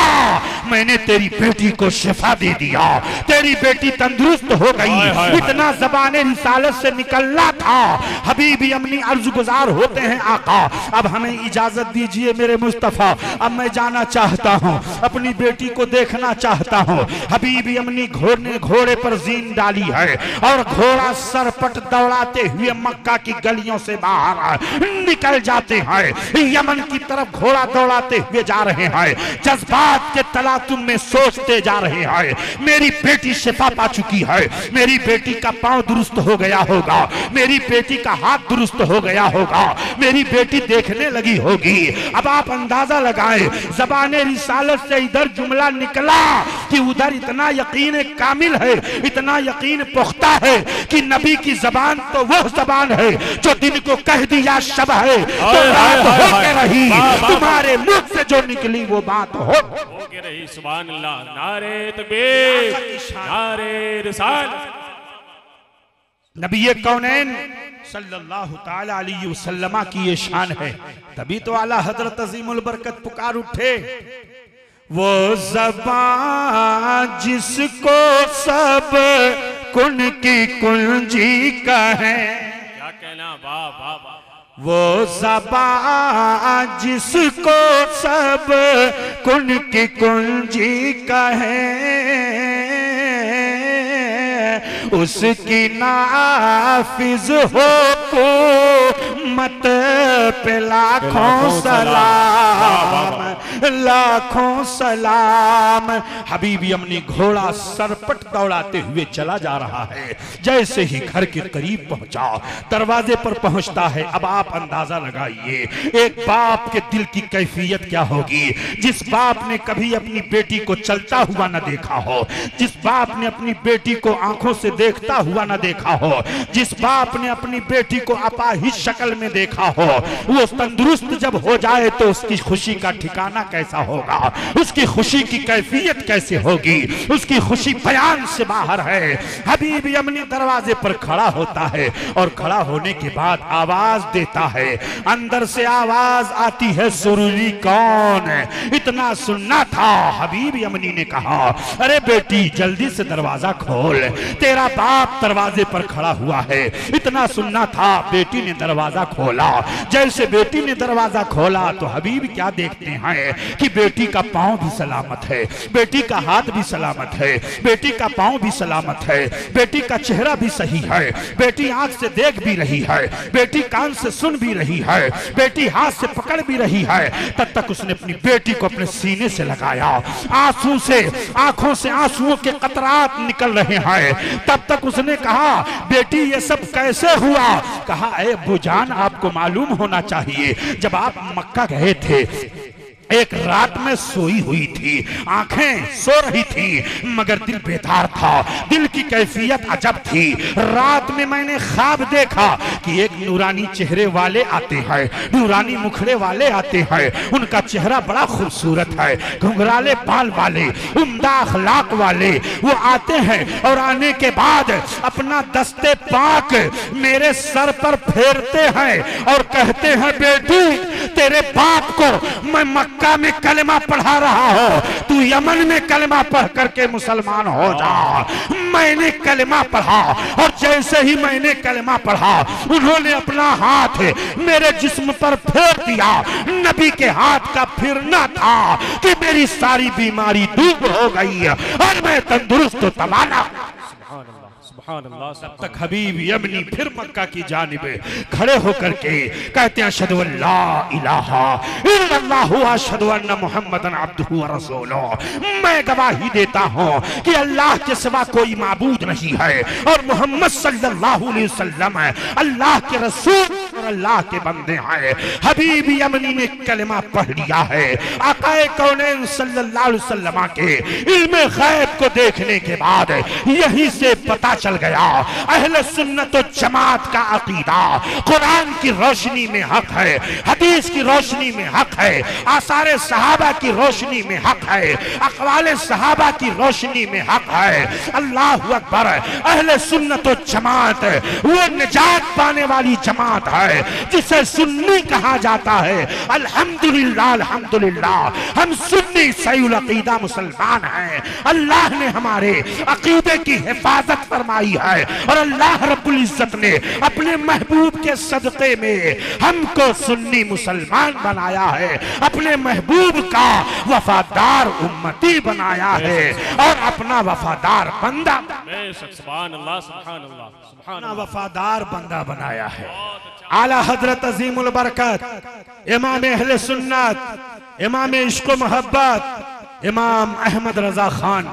A: मैंने तेरी बेटी को शिफा दे दिया, तेरी बेटी तंदुरुस्त हो गई। इतना ज़बाने रिसालत से निकलना था। हबीबी अमनी अर्ज गुजार होते हैं, आका अब हमें इजाजत दीजिए मेरे मुस्तफा, अब मैं जाना चाहता हूँ, अपनी बेटी को देखना चाहता हूँ। हबीबी अमनी घोड़े पर जीन डाली है और घोड़ा सरपट दौड़ाते हुए मक्का की गलियों से बाहर निकल जाते हैं। यमन की तरफ घोड़ा दौड़ाते हुए जा रहे हैं, जज्बात के तलातुम में सोचते जा रहे हैं, मेरी बेटी शिफा पा चुकी है, मेरी बेटी का पांव दुरुस्त हो गया होगा, मेरी बेटी का हाथ दुरुस्त हो गया होगा, मेरी बेटी देखने लगी होगी। अब आप अंदाजा लगाएं, ज़बाने रिसालत से इधर जुमला निकला कि उधर इतना यकीन कामिल है, इतना यकीन पुख्ता है कि नबी की जबान तो वह जबान है जो दिन को कह दिया शब है तो रात होके रही, तुम्हारे मुख से जो निकली वो बात होके
B: रही। सुभान अल्लाह, नारे तकबीर, नारे रिसालत।
A: नबी कौनैन सल्लल्लाहु ताला अलैहि वसल्लम की ये शान है, तभी तो आला हजरत अजीमुल बरकत पुकार उठे, वो ज़बान जिसको सब कुन की कुंजी कहे,
B: क्या कहना, वाह वाह वाह,
A: वो ज़बान जिसको सब कुन की कुंजी कहे, उसकी नाफिज हो को मत पे लाखों सलाम, लाखों सलाम। हबीबी अमनी घोड़ा सरपट दौड़ाते हुए चला जा रहा है। जैसे ही घर के करीब पहुंचा, दरवाजे पर पहुंचता है। अब आप अंदाजा लगाइए एक बाप के दिल की कैफियत क्या होगी, जिस बाप ने कभी अपनी बेटी को चलता हुआ न देखा हो, जिस बाप ने अपनी बेटी को आंखों से देखता हुआ न देखा हो, जिस बाप ने अपनी बेटी को अपाहिज शक्ल में देखा हो, वो तंदुरुस्त जब हो जाए तो उसकी खुशी का ठिकाना कैसा होगा, उसकी खुशी की कैफियत कैसे होगी, उसकी खुशी बयान से बाहर है। हबीबी अमनी दरवाजे पर खड़ा होता है और खड़ा होने के बाद आवाज देता है, अंदर से आवाज आती है, सुरूरी कौन है? इतना सुनना था। हबीबी अमनी ने कहा, अरे बेटी जल्दी से दरवाजा खोल, तेरा बाप दरवाजे पर खड़ा हुआ है। इतना सुनना था। बेटी ने दरवाजा खोला। जैसे बेटी ने दरवाजा खोला तो हबीब क्या देखते हैं कि बेटी का पांव भी सलामत है, बेटी का हाथ भी सलामत है, बेटी का पांव भी सलामत है, बेटी का चेहरा भी सही है, बेटी आंख से देख भी रही है, बेटी कान से सुन भी रही है, बेटी हाथ से पकड़ भी रही है। तब तक उसने अपनी बेटी को अपने सीने से लगाया, आंसू से आंखों से आंसुओं के कतरात निकल रहे हैं। तब तक उसने कहा, बेटी ये सब कैसे हुआ? कहा, ए बुजान आपको मालूम होना चाहिए, जब आप मक्का गए थे एक रात में सोई हुई थी, आंखें सो रही थी मगर दिल बेदार था, दिल की कैफियत अजब थी। रात में मैंने ख्वाब देखा कि एक नूरानी चेहरे वाले आते हैं, नूरानी मुखड़े वाले आते हैं, उनका चेहरा बड़ा खूबसूरत है, घुंघराले बाल वाले, उम्दा अखलाक वाले। वो आते हैं और आने के बाद अपना दस्ते पाक मेरे सर पर फेरते हैं और कहते हैं, बेटी तेरे बाप को मैं मक्का में कलमा पढ़ा रहा हो, तू यमन में कलमा पढ़ करके मुसलमान हो जा। मैंने कलमा पढ़ा और जैसे ही मैंने कलमा पढ़ा उन्होंने अपना हाथ मेरे जिस्म पर फेर दिया। नबी के हाथ का फिरना था कि मेरी सारी बीमारी दूर हो गई और मैं तंदुरुस्त तवाना। तब तक हबीब यमनी फिर मक्का की जानिब खड़े होकर के कहते हैं, अशहदु अल्ला इलाहा इल्लल्लाह व अशहदु अन्ना मुहम्मदन अब्दुहु व रसूलुहु। मैं गवाही देता हूँ कि अल्लाह के सिवा कोई माबूद नहीं है और मोहम्मद सल्लल्लाहु अलैहि वसल्लम अल्लाह के रसूल अल्लाह के बंदे हैं। हबीब यमनी ने कलमा पढ़ लिया है। आकाए कौनैन सल्लल्लाहु अलैहि वसल्लम के इल्मे गैब को देखने के बाद यहीं से पता चल गया अहले सुन्नत व जमात का अकीदा कुरान की रोशनी में हक है, हदीस की रोशनी में हक है, आसारे सहाबा की रोशनी में हक है, अक़वाले सहाबा की रोशनी में हक है। अल्लाहु अकबर। अहले सुन्नत व जमात वो निजात पाने वाली जमात है जिसे सुन्नी कहा जाता है। अल्हम्दुलिल्लाह अल्हम्दुलिल्लाह हम सुन्नी सहीउल अकीदा मुसलमान हैं। अल्लाह ने हमारे अकीदे की हिफाजत फरमाई है और अल्लाह रब्बुल इज्जत ने अपने महबूब के सदक़े में हमको सुन्नी मुसलमान बनाया है, अपने महबूब का वफादार उम्मती बनाया है और अपना वफादार बंदा अपना वफादार बंदा बनाया है। आला हजरत अजीमुल बरकत इमाम अहले सुन्नत इमाम इश्क व मोहब्बत इमाम अहमद रजा खान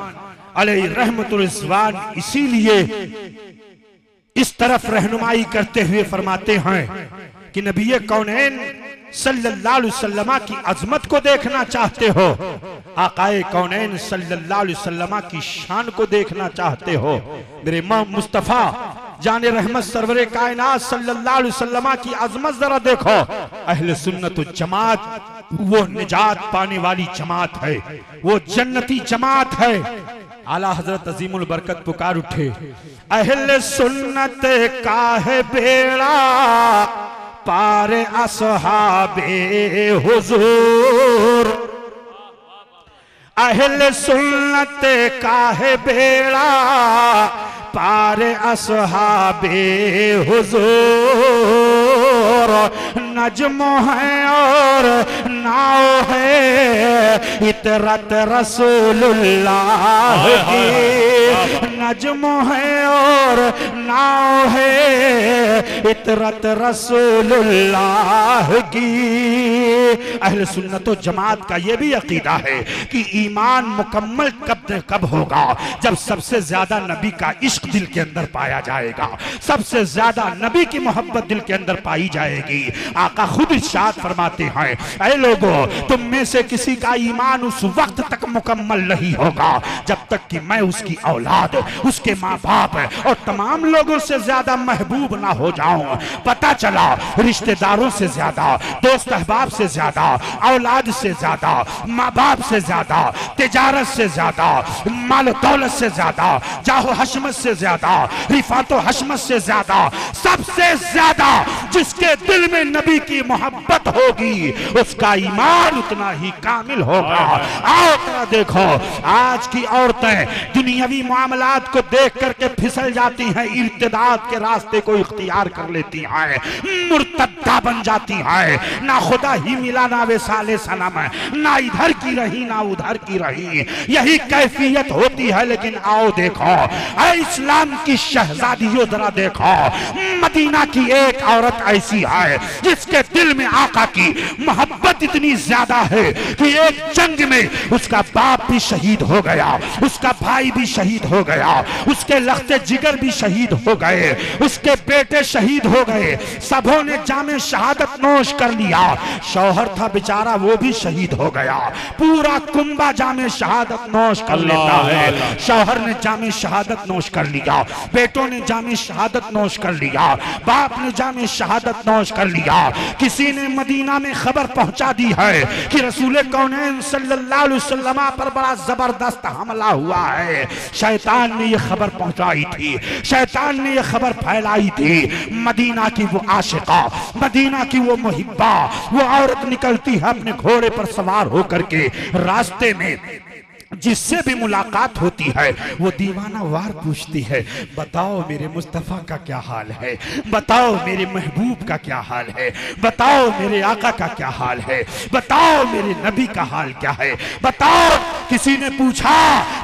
A: अलैहि रहमतुल रिज़वान इसीलिए इस तरफ रहनुमाई करते हुए फरमाते हैं कि नबी कौनैन सल्लल्लाहु अलैहि वसल्लम की अजमत को देखना चाहते हो, आकाए कौनैन सल्लल्लाहु अलैहि वसल्लम की शान को देखना चाहते हो, मेरे इमाम मुस्तफा जाने रहमत सरवरे कायनात सल्लल्लाहु अलैहि वसल्लम की अजमत जरा देखो। अहले सुन्नत व जमात वो निजात पाने वाली जमात है, वो जन्नती जमात है। आला हजरत अजीमुल बरकत पुकार उठे, अहले सुन्नत का है बेड़ा पार असहाबे हुजूर, अहले सुन्नत का है बेड़ा पार असहाबे हुजूर। नज्म है और नाव है इतरत रसूलुल्लाह की, नज्म है और नाव है इतरत रसूलुल्लाह की। अहले सुन्नत व जमात का यह भी अकीदा है कि ईमान मुकम्मल कब होगा, जब सबसे ज्यादा नबी का इश्क दिल के अंदर पाया जाएगा, सबसे ज्यादा नबी की मोहब्बत दिल के अंदर पाई जाएगी। आका खुद इरशाद फरमाते हैं, ऐ लोगों तुम में से किसी का ईमान उस वक्त तक मुकम्मल नहीं होगा जब तक कि मैं उसकी औलाद, उसके माँ बाप और तमाम लोगों से ज्यादा महबूब ना हो जाऊं। पता चला रिश्तेदारों से ज्यादा, दोस्त अहबाब से ज्यादा, औलाद से ज्यादा, माँ बाप से ज्यादा, तिजारत से ज्यादा, माल दौलत से ज्यादा, जाहो हशमत से ज्यादा, रिफातो हशमत से ज्यादा, सबसे ज्यादा जिसके दिल में नबी की मोहब्बत होगी उसका ईमान उतना ही कामिल होगा। आओ तेरा देखो आज की औरतें दुनियावी मामलात को देख करके फिसल जाती हैं, इर्तिदाद के रास्ते को इख्तियार कर लेती हैं, मुर्तद्दा बन जाती हैं, ना खुदा ही मिला ना वे साले सनम, ना इधर की रही ना उधर की रही, यही कैफियत होती है। लेकिन आओ देखो इस्लाम की शहजादियों जरा देखो, मदीना की एक औरत ऐसी है जिसके दिल में आका की मोहब्बत इतनी ज्यादा है कि एक जंग में उसका बाप भी शहीद हो गया, उसका भाई भी शहीद हो गया, उसके लख्ते जिगर भी शहीद हो गए, उसके बेटे शहीद हो गए, सबों ने जामे शहादत नोश कर लिया। शौहर था बेचारा वो भी शहीद हो गया, पूरा कुंबा जामे शहादत नोश कर लेता है। शौहर ने जामे शहादत नोश कर लिया, बेटों ने जामे शहादत नोश कर लिया, बाप ने जामे शहादत नोश कर लिया। किसी ने मदीना में खबर पहुंचा दी है कि रसूल कौनैन सल्लल्लाहु अलैहि वसल्लम पर बड़ा जबरदस्त हमला हुआ है। शैतान ने यह खबर पहुंचाई थी, शैतान ने यह खबर फैलाई थी। मदीना की वो आशिका, मदीना की वो मुहिब्बा, वो औरत निकलती है अपने घोड़े पर सवार होकर के, रास्ते में जिससे भी मुलाकात होती है वो दीवाना वार पूछती है, बताओ मेरे मुस्तफ़ा का क्या हाल है, बताओ मेरे महबूब का क्या हाल है, बताओ मेरे आका का क्या हाल है, बताओ मेरे नबी का हाल क्या है, बताओ। किसी ने पूछा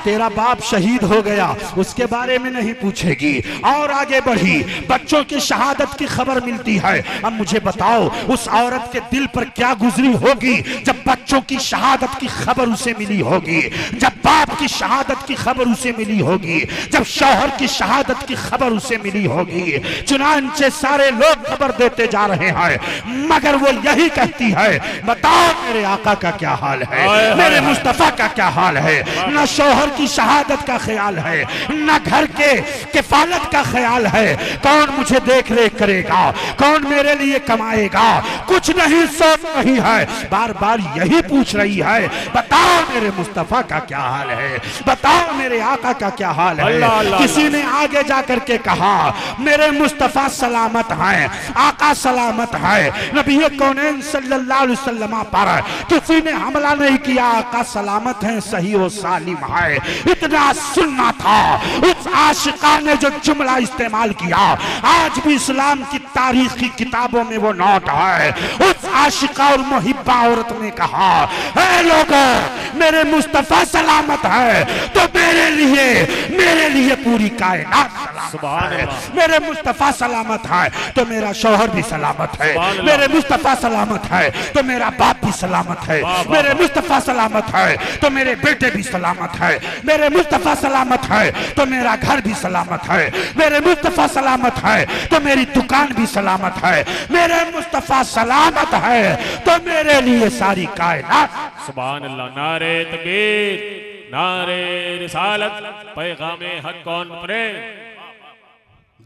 A: तेरा बाप शहीद हो गया, उसके बारे में नहीं पूछेगी। और आगे बढ़ी, बच्चों की शहादत की खबर मिलती है। अब मुझे बताओ उस औरत के दिल पर क्या गुजरी होगी जब बच्चों की शहादत की खबर उसे मिली होगी, जब बाप की शहादत की खबर उसे मिली होगी, जब शौहर की शहादत की खबर उसे मिली होगी। चुनांचे सारे लोग खबर देते जा रहे हैं, मगर वो यही कहती है, बताओ मेरे आका का क्या हाल है, मेरे मुस्तफा का क्या हाल है। न शौहर की शहादत का ख्याल है, न घर के किफालत का ख्याल है। कौन मुझे देख रेख करेगा, कौन मेरे लिए कमाएगा, कुछ नहीं सोच रही है, बार बार यही पूछ रही है, बताओ मेरे मुस्तफा का क्या हाल है, बताओ मेरे आका का क्या हाल है। किसी ने आगे जाकर के कहा, मेरे मुस्तफा सलामत हैं, आका सलामत है, नबी कौनैन सल्लल्लाहु अलैहि वसल्लम पर किसी ने हमला नहीं किया, आका सलामत हैं, सही व सालिम है। इतना सुनना था। उस आशिका ने जो जुमला इस्तेमाल किया, आज भी इस्लाम की तारीख की किताबों में वो नोट है। उस आशिका और मुहिब्बा औरत ने कहा, हे लोगों, मेरे मुस्तफा सलामत है तो मेरे लिए पूरी कायनात सलामत है। मेरे मुस्तफा सलामत है तो मेरा शौहर भी सलामत है, मेरे मुस्तफा सलामत है तो मेरा बाप भी सलामत है, मेरे मुस्तफा सलामत है तो मेरे बेटे भी सलामत है, मेरे मुस्तफा सलामत है तो मेरा घर भी सलामत है, मेरे मुस्तफा सलामत है तो मेरी दुकान भी सलामत है, मेरे मुस्तफा सलामत है तो मेरे लिए सारी कायनात।
B: सुभान अल्लाह। नारे तकबीर, नारे रिसालत, पैगामे हक कौन पढ़े।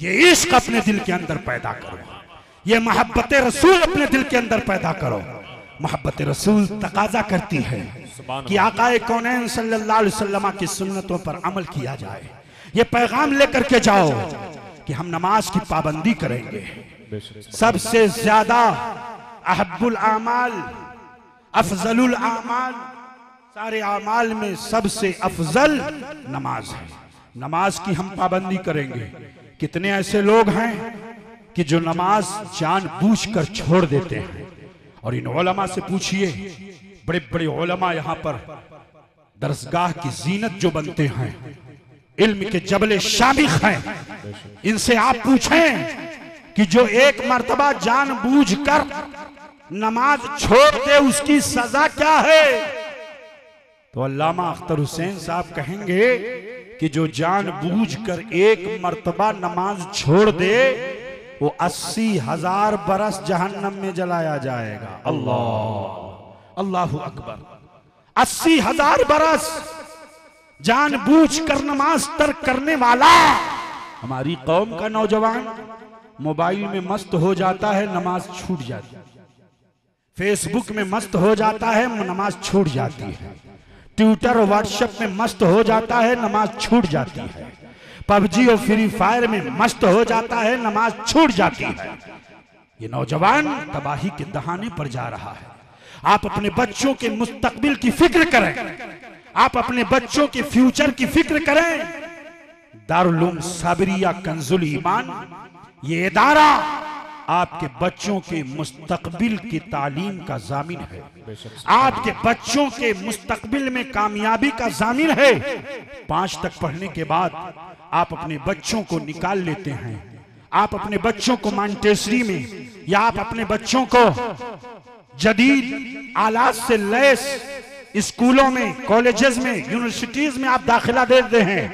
A: ये इश्क अपने दिल के अंदर पैदा करो, ये मोहब्बत रसूल अपने दिल के अंदर पैदा करो। मोहब्बत रसूल तकाजा करती है कि आकाए कौनैन सल्लल्लाहु अलैहि वसल्लम की सुन्नतों पर अमल किया जाए। ये पैगाम लेकर के जाओ कि हम नमाज की पाबंदी करेंगे। सबसे ज्यादा अहब्बुल आमाल, अफजलुल आमाल, सारे आमाल में सबसे अफजल नमाज है। नमाज की हम पाबंदी करेंगे। कितने ऐसे लोग हैं कि जो नमाज जानबूझकर छोड़ देते हैं। और इन उलमा से पूछिए, बड़े बड़े उलमा यहाँ पर दरसगाह की जीनत जो बनते हैं, इल्म के जबले शामिख हैं, इनसे आप पूछें कि जो एक मर्तबा जानबूझकर नमाज छोड़ दे उसकी सजा क्या है, तो अल्लामा अख्तर हुसैन साहब कहेंगे कि जो जानबूझकर एक मर्तबा नमाज छोड़ दे वो 80,000 बरस जहन्नम में जलाया जाएगा। अल्लाह, अल्लाहु अकबर। 80,000 बरस जानबूझकर नमाज तर्क करने वाला। हमारी कौम का नौजवान मोबाइल में मस्त हो जाता है, नमाज छूट जाती है, फेसबुक में मस्त हो जाता है, नमाज छूट जाती है, ट्विटर और व्हाट्सएप में मस्त हो जाता है, नमाज छूट जाती है, पबजी और फ्री फायर में मस्त हो जाता है, नमाज छूट जाती है। ये नौजवान तबाही के दहाने पर जा रहा है। आप अपने बच्चों के मुस्तकबिल की फिक्र करें, आप अपने बच्चों के फ्यूचर की फिक्र करें। दारुल उलूम साबरिया कंजुल ईमान, ये इदारा आपके बच्चों के मुस्तकबिल की तालीम का जामिन है, आपके बच्चों के मुस्तकबिल में कामयाबी का जामिन है। 5 तक पढ़ने के बाद आप अपने बच्चों को निकाल लेते हैं, आप अपने बच्चों को मॉन्टेसरी में या आप अपने बच्चों को जदीद आलात से लैस स्कूलों में, कॉलेजेस में, यूनिवर्सिटीज में आप दाखिला देते हैं,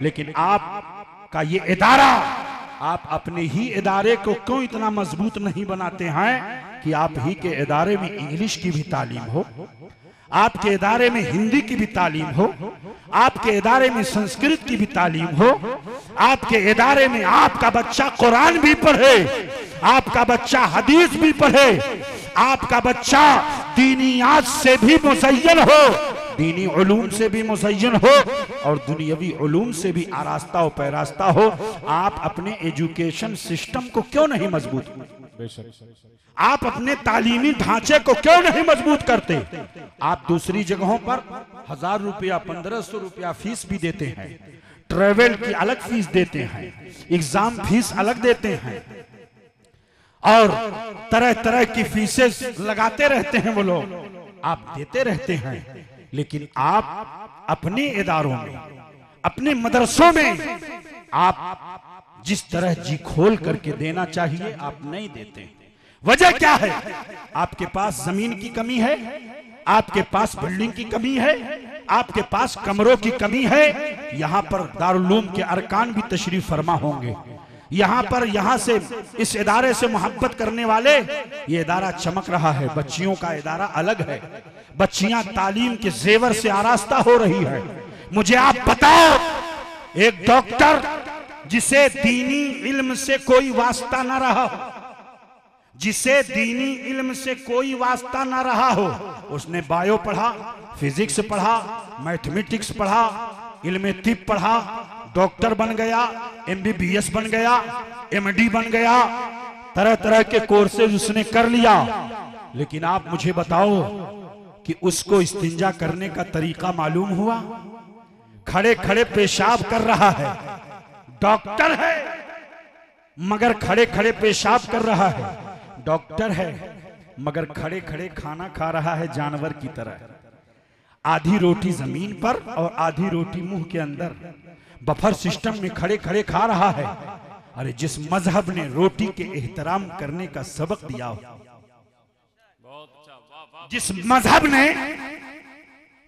A: लेकिन आपका ये इदारा, आप अपने ही इदारे को क्यों इतना मजबूत नहीं बनाते हैं कि आप ही के इदारे में इंग्लिश की भी तालीम हो, आपके इदारे में हिंदी की भी तालीम हो, आपके इदारे में संस्कृत की भी तालीम हो, आपके इदारे में आपका बच्चा कुरान भी पढ़े, आपका बच्चा हदीस भी पढ़े, आपका बच्चा दीनियात से भी मुज़य्यन हो, दीनी उलूम से भी मुज़य्यन हो और दुनियावी उलूम से भी आरास्ता और पैरास्ता हो। आप अपने एजुकेशन सिस्टम को क्यों नहीं मजबूत, आप अपने तालीमी ढांचे को क्यों नहीं मजबूत करते? आप दूसरी जगहों पर 1000 रुपया 1500 रुपया फीस भी देते हैं, ट्रेवल की अलग फीस देते हैं, एग्जाम फीस अलग देते हैं और तरह तरह की फीसेस लगाते रहते हैं वो लोग, आप देते रहते हैं, लेकिन आप अपने इदारों में, अपने मदरसों में आप जिस तरह जी खोल करके देना चाहिए आप नहीं देते। वजह क्या है? आपके पास जमीन की कमी है, आपके पास बिल्डिंग की कमी है, आपके पास कमरों की कमी है। यहां पर दारुल उलूम के अरकान भी तशरीफ फरमा होंगे। यहां से इस इदारे से मोहब्बत करने वाले, ये इदारा चमक रहा है। बच्चियों का इदारा अलग है, बच्चियां तालीम के जेवर से आरास्ता हो रही है। मुझे आप बताओ, एक डॉक्टर जिसे दीनी इल्म से कोई वास्ता ना रहा हो, जिसे दीनी इल्म से कोई वास्ता ना रहा हो, उसने बायो पढ़ा, फिजिक्स पढ़ा, मैथमेटिक्स पढ़ा, इल्म तिब पढ़ा, डॉक्टर बन गया, MBBS बन गया, MD बन गया, तरह तरह के कोर्सेज उसने कर लिया। लेकिन आप मुझे बताओ कि उसको इस्तिंजा करने का तरीका मालूम हुआ? खड़े खड़े पेशाब कर रहा है, डॉक्टर है मगर खड़े खड़े पेशाब कर रहा है। डॉक्टर है मगर खड़े खड़े खाना खा रहा है जानवर की तरह। आधी रोटी जमीन पर और आधी रोटी मुंह के अंदर, बफर सिस्टम में खड़े खड़े खा रहा है। अरे जिस मजहब ने रोटी के एहतराम करने का सबक दिया हो, जिस मजहब ने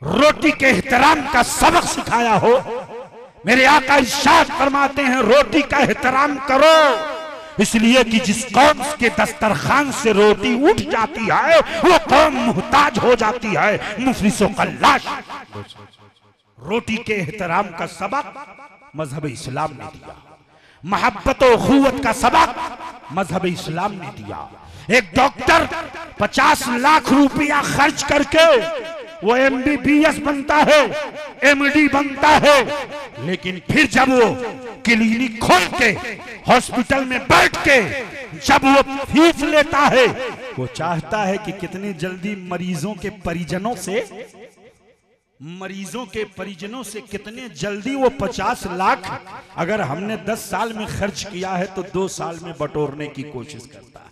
A: रोटी के एहतराम का सबक सिखाया हो, मेरे आका इरशाद फरमाते हैं रोटी का एहतराम करो, इसलिए कि जिस कौम के दस्तरखान से रोटी उठ जाती है वो कौम मुहताज हो जाती है, मुफलिस व कल्लाश। रोटी के एहतराम का सबक मजहब इस्लाम ने दिया, मोहब्बत और खुवत का सबक मजहब इस्लाम ने दिया। एक डॉक्टर 50 लाख रुपया खर्च करके वो MBBS बनता है, MD बनता है, लेकिन फिर जब वो क्लिनिक खोल के हॉस्पिटल में बैठ के जब वो फीस लेता है, वो चाहता है कि कितनी जल्दी मरीजों के परिजनों से कितने जल्दी वो 50 लाख अगर हमने 10 साल में खर्च किया है तो 2 साल में बटोरने की कोशिश करता है।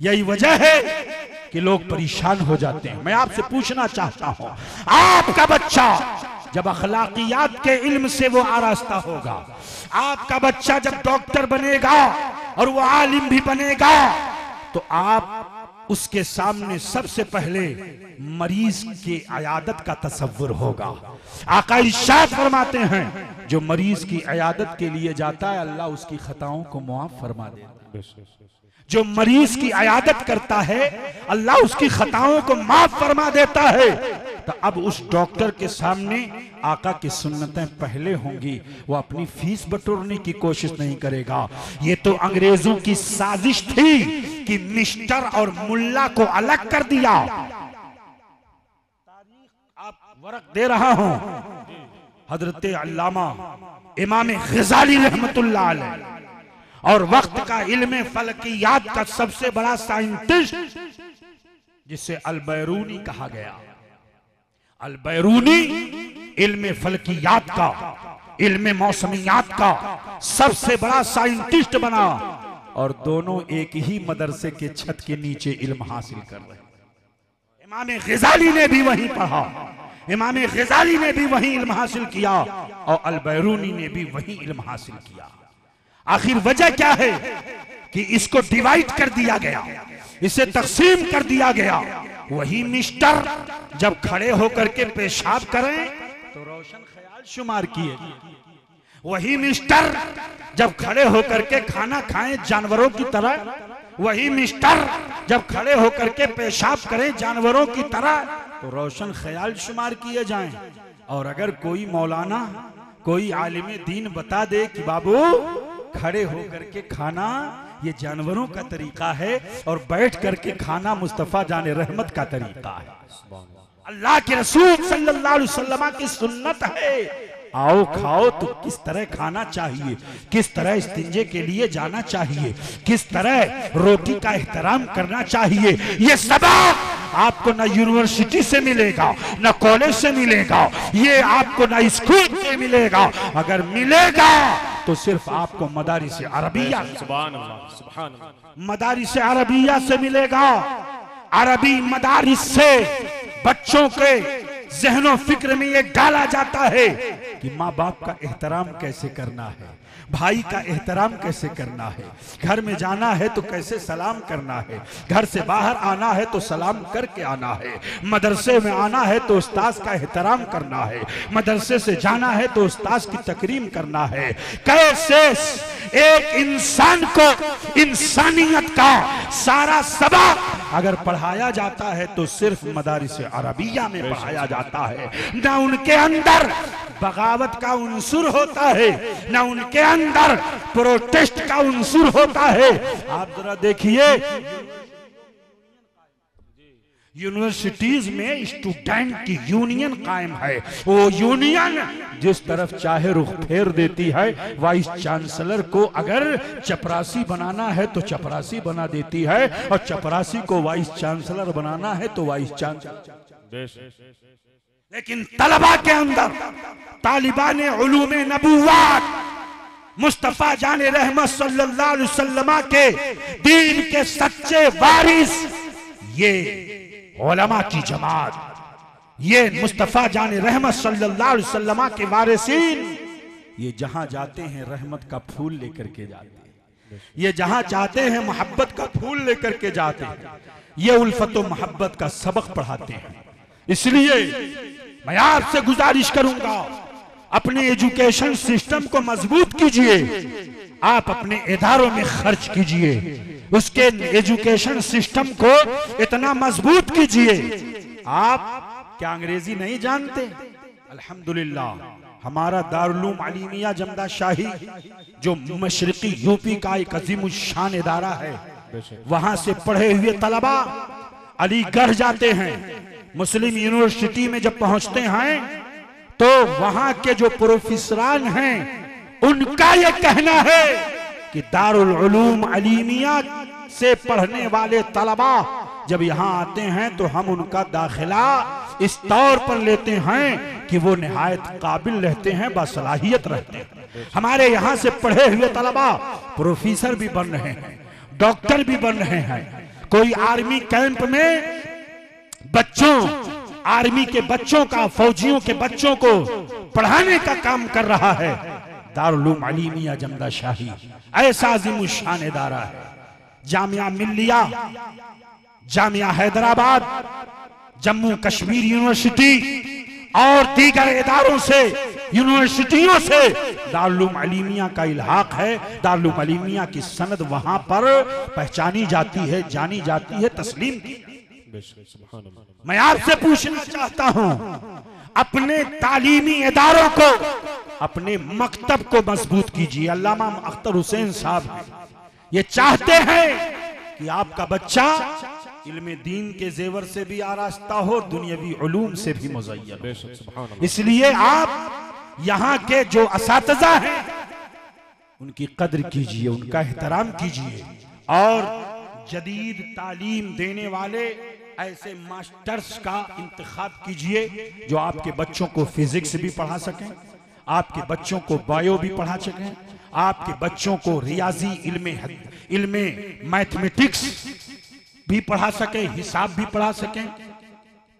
A: यही वजह है कि लोग परेशान हो जाते हैं। मैं आपसे पूछना चाहता हूं, आपका बच्चा जब अखलाकियात के इल्म से वो आरास्ता होगा, आपका बच्चा जब डॉक्टर बनेगा और वो आलिम भी बनेगा, तो आप उसके सामने सबसे पहले मरीज की अयादत का तसव्वुर होगा। आका इरशाद फरमाते हैं जो मरीज की अयादत के लिए जाता है अल्लाह उसकी खताओं को मुआफ फरमा देता है। जो मरीज की अयादत करता है अल्लाह उसकी खताओं को माफ फरमा देता है। तो अब उस डॉक्टर के सामने आका की सुन्नतें पहले होंगी, वो अपनी फीस बटोरने की कोशिश नहीं करेगा। ये तो अंग्रेजों की साजिश थी कि मिस्टर और मुल्ला को अलग कर दिया। आप वरक दे रहा हूं, हजरत अल्लामा इमाम गजाली रहमतुल्लाह अलैह और वक्त का इल्म फलकियात का सबसे बड़ा साइंटिस्ट जिसे अल-बैरूनी कहा गया। अल-बैरूनी इल्म फलकियात का, इल्म मौसमियात का सबसे बड़ा साइंटिस्ट बना और दोनों एक ही मदरसे के छत के नीचे इल्म हासिल कर रहे। इमाम गजाली ने भी वहीं पढ़ा, इमाम गजाली ने भी वहीं इल्म हासिल किया और अल-बैरूनी ने भी वहीं इल्म हासिल किया। आखिर वजह क्या है कि इसको डिवाइड कर दिया गया, इसे तकसीम कर दिया गया। वही मिस्टर जब खड़े होकर के पेशाब करें तो रोशन ख्याल शुमार किए, वही मिस्टर जब खड़े होकर के खाना खाएं जानवरों की तरह, वही मिस्टर जब खड़े होकर के पेशाब करें जानवरों की तरह तो रोशन ख्याल शुमार किए जाएं। और अगर कोई मौलाना, कोई आलिम दीन बता दे कि बाबू खड़े होकर के खाना ये जानवरों का तरीका है और बैठ करके खाना मुस्तफा जाने रहमत का तरीका है, अल्लाह के रसूल सल्लल्लाहु अलैहि वसल्लम की सुन्नत है, आओ खाओ, तो किस तरह खाना चाहिए, किस तरह इस्तिंजे के लिए जाना चाहिए, किस तरह रोटी का एहतराम करना चाहिए, ये सबक आपको ना यूनिवर्सिटी से मिलेगा, ना कॉलेज से मिलेगा, ये आपको ना स्कूल से मिलेगा। अगर मिलेगा तो सिर्फ आपको मदारिस अरबिया, मदारिस अरबिया से मिलेगा। अरबी मदारिस से बच्चों के ज़हनो फिक्र में ये डाला जाता है कि माँ बाप का एहतराम कैसे करना है, भाई का एहतराम कैसे करना है, घर में जाना है तो कैसे सलाम करना है, घर से बाहर आना है तो सलाम करके आना है, मदरसे में आना है तो उस्ताद का एहतराम करना है, मदरसे से जाना है तो उस्ताद की तकरीम करना है। कैसे एक इंसान को इंसानियत का सारा सबक अगर पढ़ाया जाता है तो सिर्फ मदारिस अरबिया में पढ़ाया जाता है। ना उनके अंदर बगावत का उन्सुर होता है, ना उनके अंदर प्रोटेस्ट का उन्सुर होता है। आप जरा देखिए यूनिवर्सिटीज में स्टूडेंट की यूनियन कायम है, वो यूनियन जिस तरफ चाहे रुख फेर देती है। वाइस चांसलर को अगर चपरासी बनाना है तो चपरासी बना देती है, और चपरासी को वाइस चांसलर बनाना है तो वाइस चांसलर। लेकिन तलबा के अंदर तालिबान उलूम नबुव्वत मुस्तफा जाने रहमत सल्लल्लाहु अलैहि वसल्लम के दीन के सच्चे वारिस, ये उलमा की जमात, ये मुस्तफा जाने रहमत सल्लल्लाहु अलैहि वसल्लम के वारिसीन, ये जहां जाते हैं रहमत का फूल लेकर के जाते हैं, ये जहां चाहते हैं मोहब्बत का फूल लेकर के जाते हैं, ये उल्फत और मोहब्बत का सबक पढ़ाते हैं। इसलिए मैं आपसे गुजारिश करूंगा, अपने एजुकेशन सिस्टम को मजबूत कीजिए, आप अपने इदारों में खर्च कीजिए, उसके एजुकेशन सिस्टम को इतना मजबूत कीजिए। आप क्या अंग्रेजी नहीं जानते? अल्हम्दुलिल्लाह हमारा दारुल अलीमिया जमदा शाही जो मशरिकी यूपी का एक अजीमुशान इदारा है, वहां से पढ़े हुए तलबा अलीगढ़ जाते हैं। मुस्लिम यूनिवर्सिटी में जब पहुंचते हैं तो वहां के जो प्रोफेसरान हैं उनका यह कहना है कि दारुल उलूम अलीमिया से पढ़ने वाले तलबा जब यहाँ आते हैं तो हम उनका दाखिला इस तौर पर लेते हैं कि वो निहायत काबिल रहते हैं, बासलाहियत रहते हैं। हमारे यहाँ से पढ़े हुए तलबा प्रोफेसर भी बन रहे हैं, डॉक्टर भी बन रहे हैं। कोई आर्मी कैंप में बच्चों, आर्मी के बच्चों का, फौजियों के बच्चों को पढ़ाने का काम कर रहा है दारुल उलूम अलीमिया जमदा शाही। ऐसा अज़ीमुश्शान इदारा है। जामिया मिल्लिया, जामिया हैदराबाद, जम्मू कश्मीर यूनिवर्सिटी और दीगर इदारों से, यूनिवर्सिटियों से दारुल उलूम अलीमिया का इल्हाक है। दारुल उलूम अलीमिया की सनद वहां पर पहचानी जाती है, जानी जाती है, तस्लीम की। मैं आपसे पूछना चाहता हूं, अपने तालीमी इदारों को, अपने मकतब को मजबूत कीजिए। अल्लामा अख्तर हुसैन साहब ये चाहते हैं कि आपका बच्चा इल्मे दीन के जेवर से भी आरास्ता हो, दुनियावी उलूम से भी मुज़य्यन हो। इसलिए आप यहाँ के जो असातिज़ा हैं उनकी कद्र कीजिए, उनका एहतराम कीजिए, और जदीद तालीम देने वाले ऐसे मास्टर्स का इंतखाब कीजिए जो आपके बच्चों को फिजिक्स भी पढ़ा सकें, आपके बच्चों को बायो भी पढ़ा सकें, आपके बच्चों को रियाजी इल्मे मैथमेटिक्स भी पढ़ा सकें, हिसाब भी पढ़ा सकें।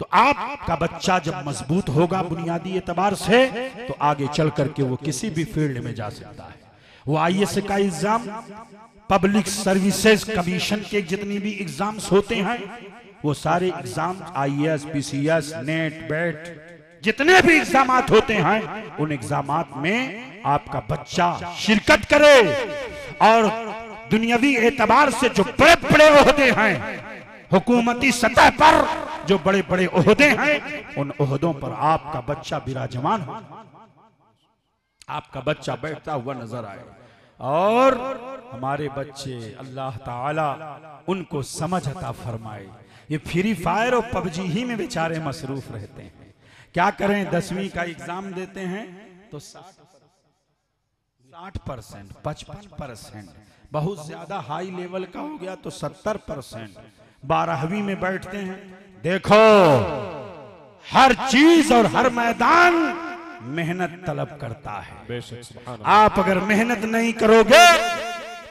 A: तो आपका बच्चा जब मजबूत होगा बुनियादी एतबार से तो आगे चल करके वो किसी भी फील्ड में जा सकता है। वो IAS का एग्जाम, पब्लिक सर्विसेज कमीशन के जितनी भी एग्जाम्स होते हैं वो सारे एग्जाम, IAS, PCS, नेट, बेट, जितने भी एग्जाम होते हैं उन एग्जाम में आपका बच्चा शिरकत करे और दुनियावी एतबार से जो बड़े बड़े ओहदे हैं, हुकूमती सतह पर जो बड़े बड़े ओहदे हैं, उन ओहदों पर आपका बच्चा विराजमान हो, आपका बच्चा बैठता हुआ नजर आए। और हमारे बच्चे अल्लाह ताला उनको समझ अता फरमाए। ये फ्री फायर और PUBG ही में बेचारे मसरूफ रहते हैं। क्या करें, 10वीं का एग्जाम देते हैं तो 60%, 55%, बहुत ज्यादा हाई लेवल का हो गया तो 70%, 12वीं में बैठते हैं। देखो हर चीज और हर मैदान मेहनत तलब करता है। आप अगर मेहनत नहीं करोगे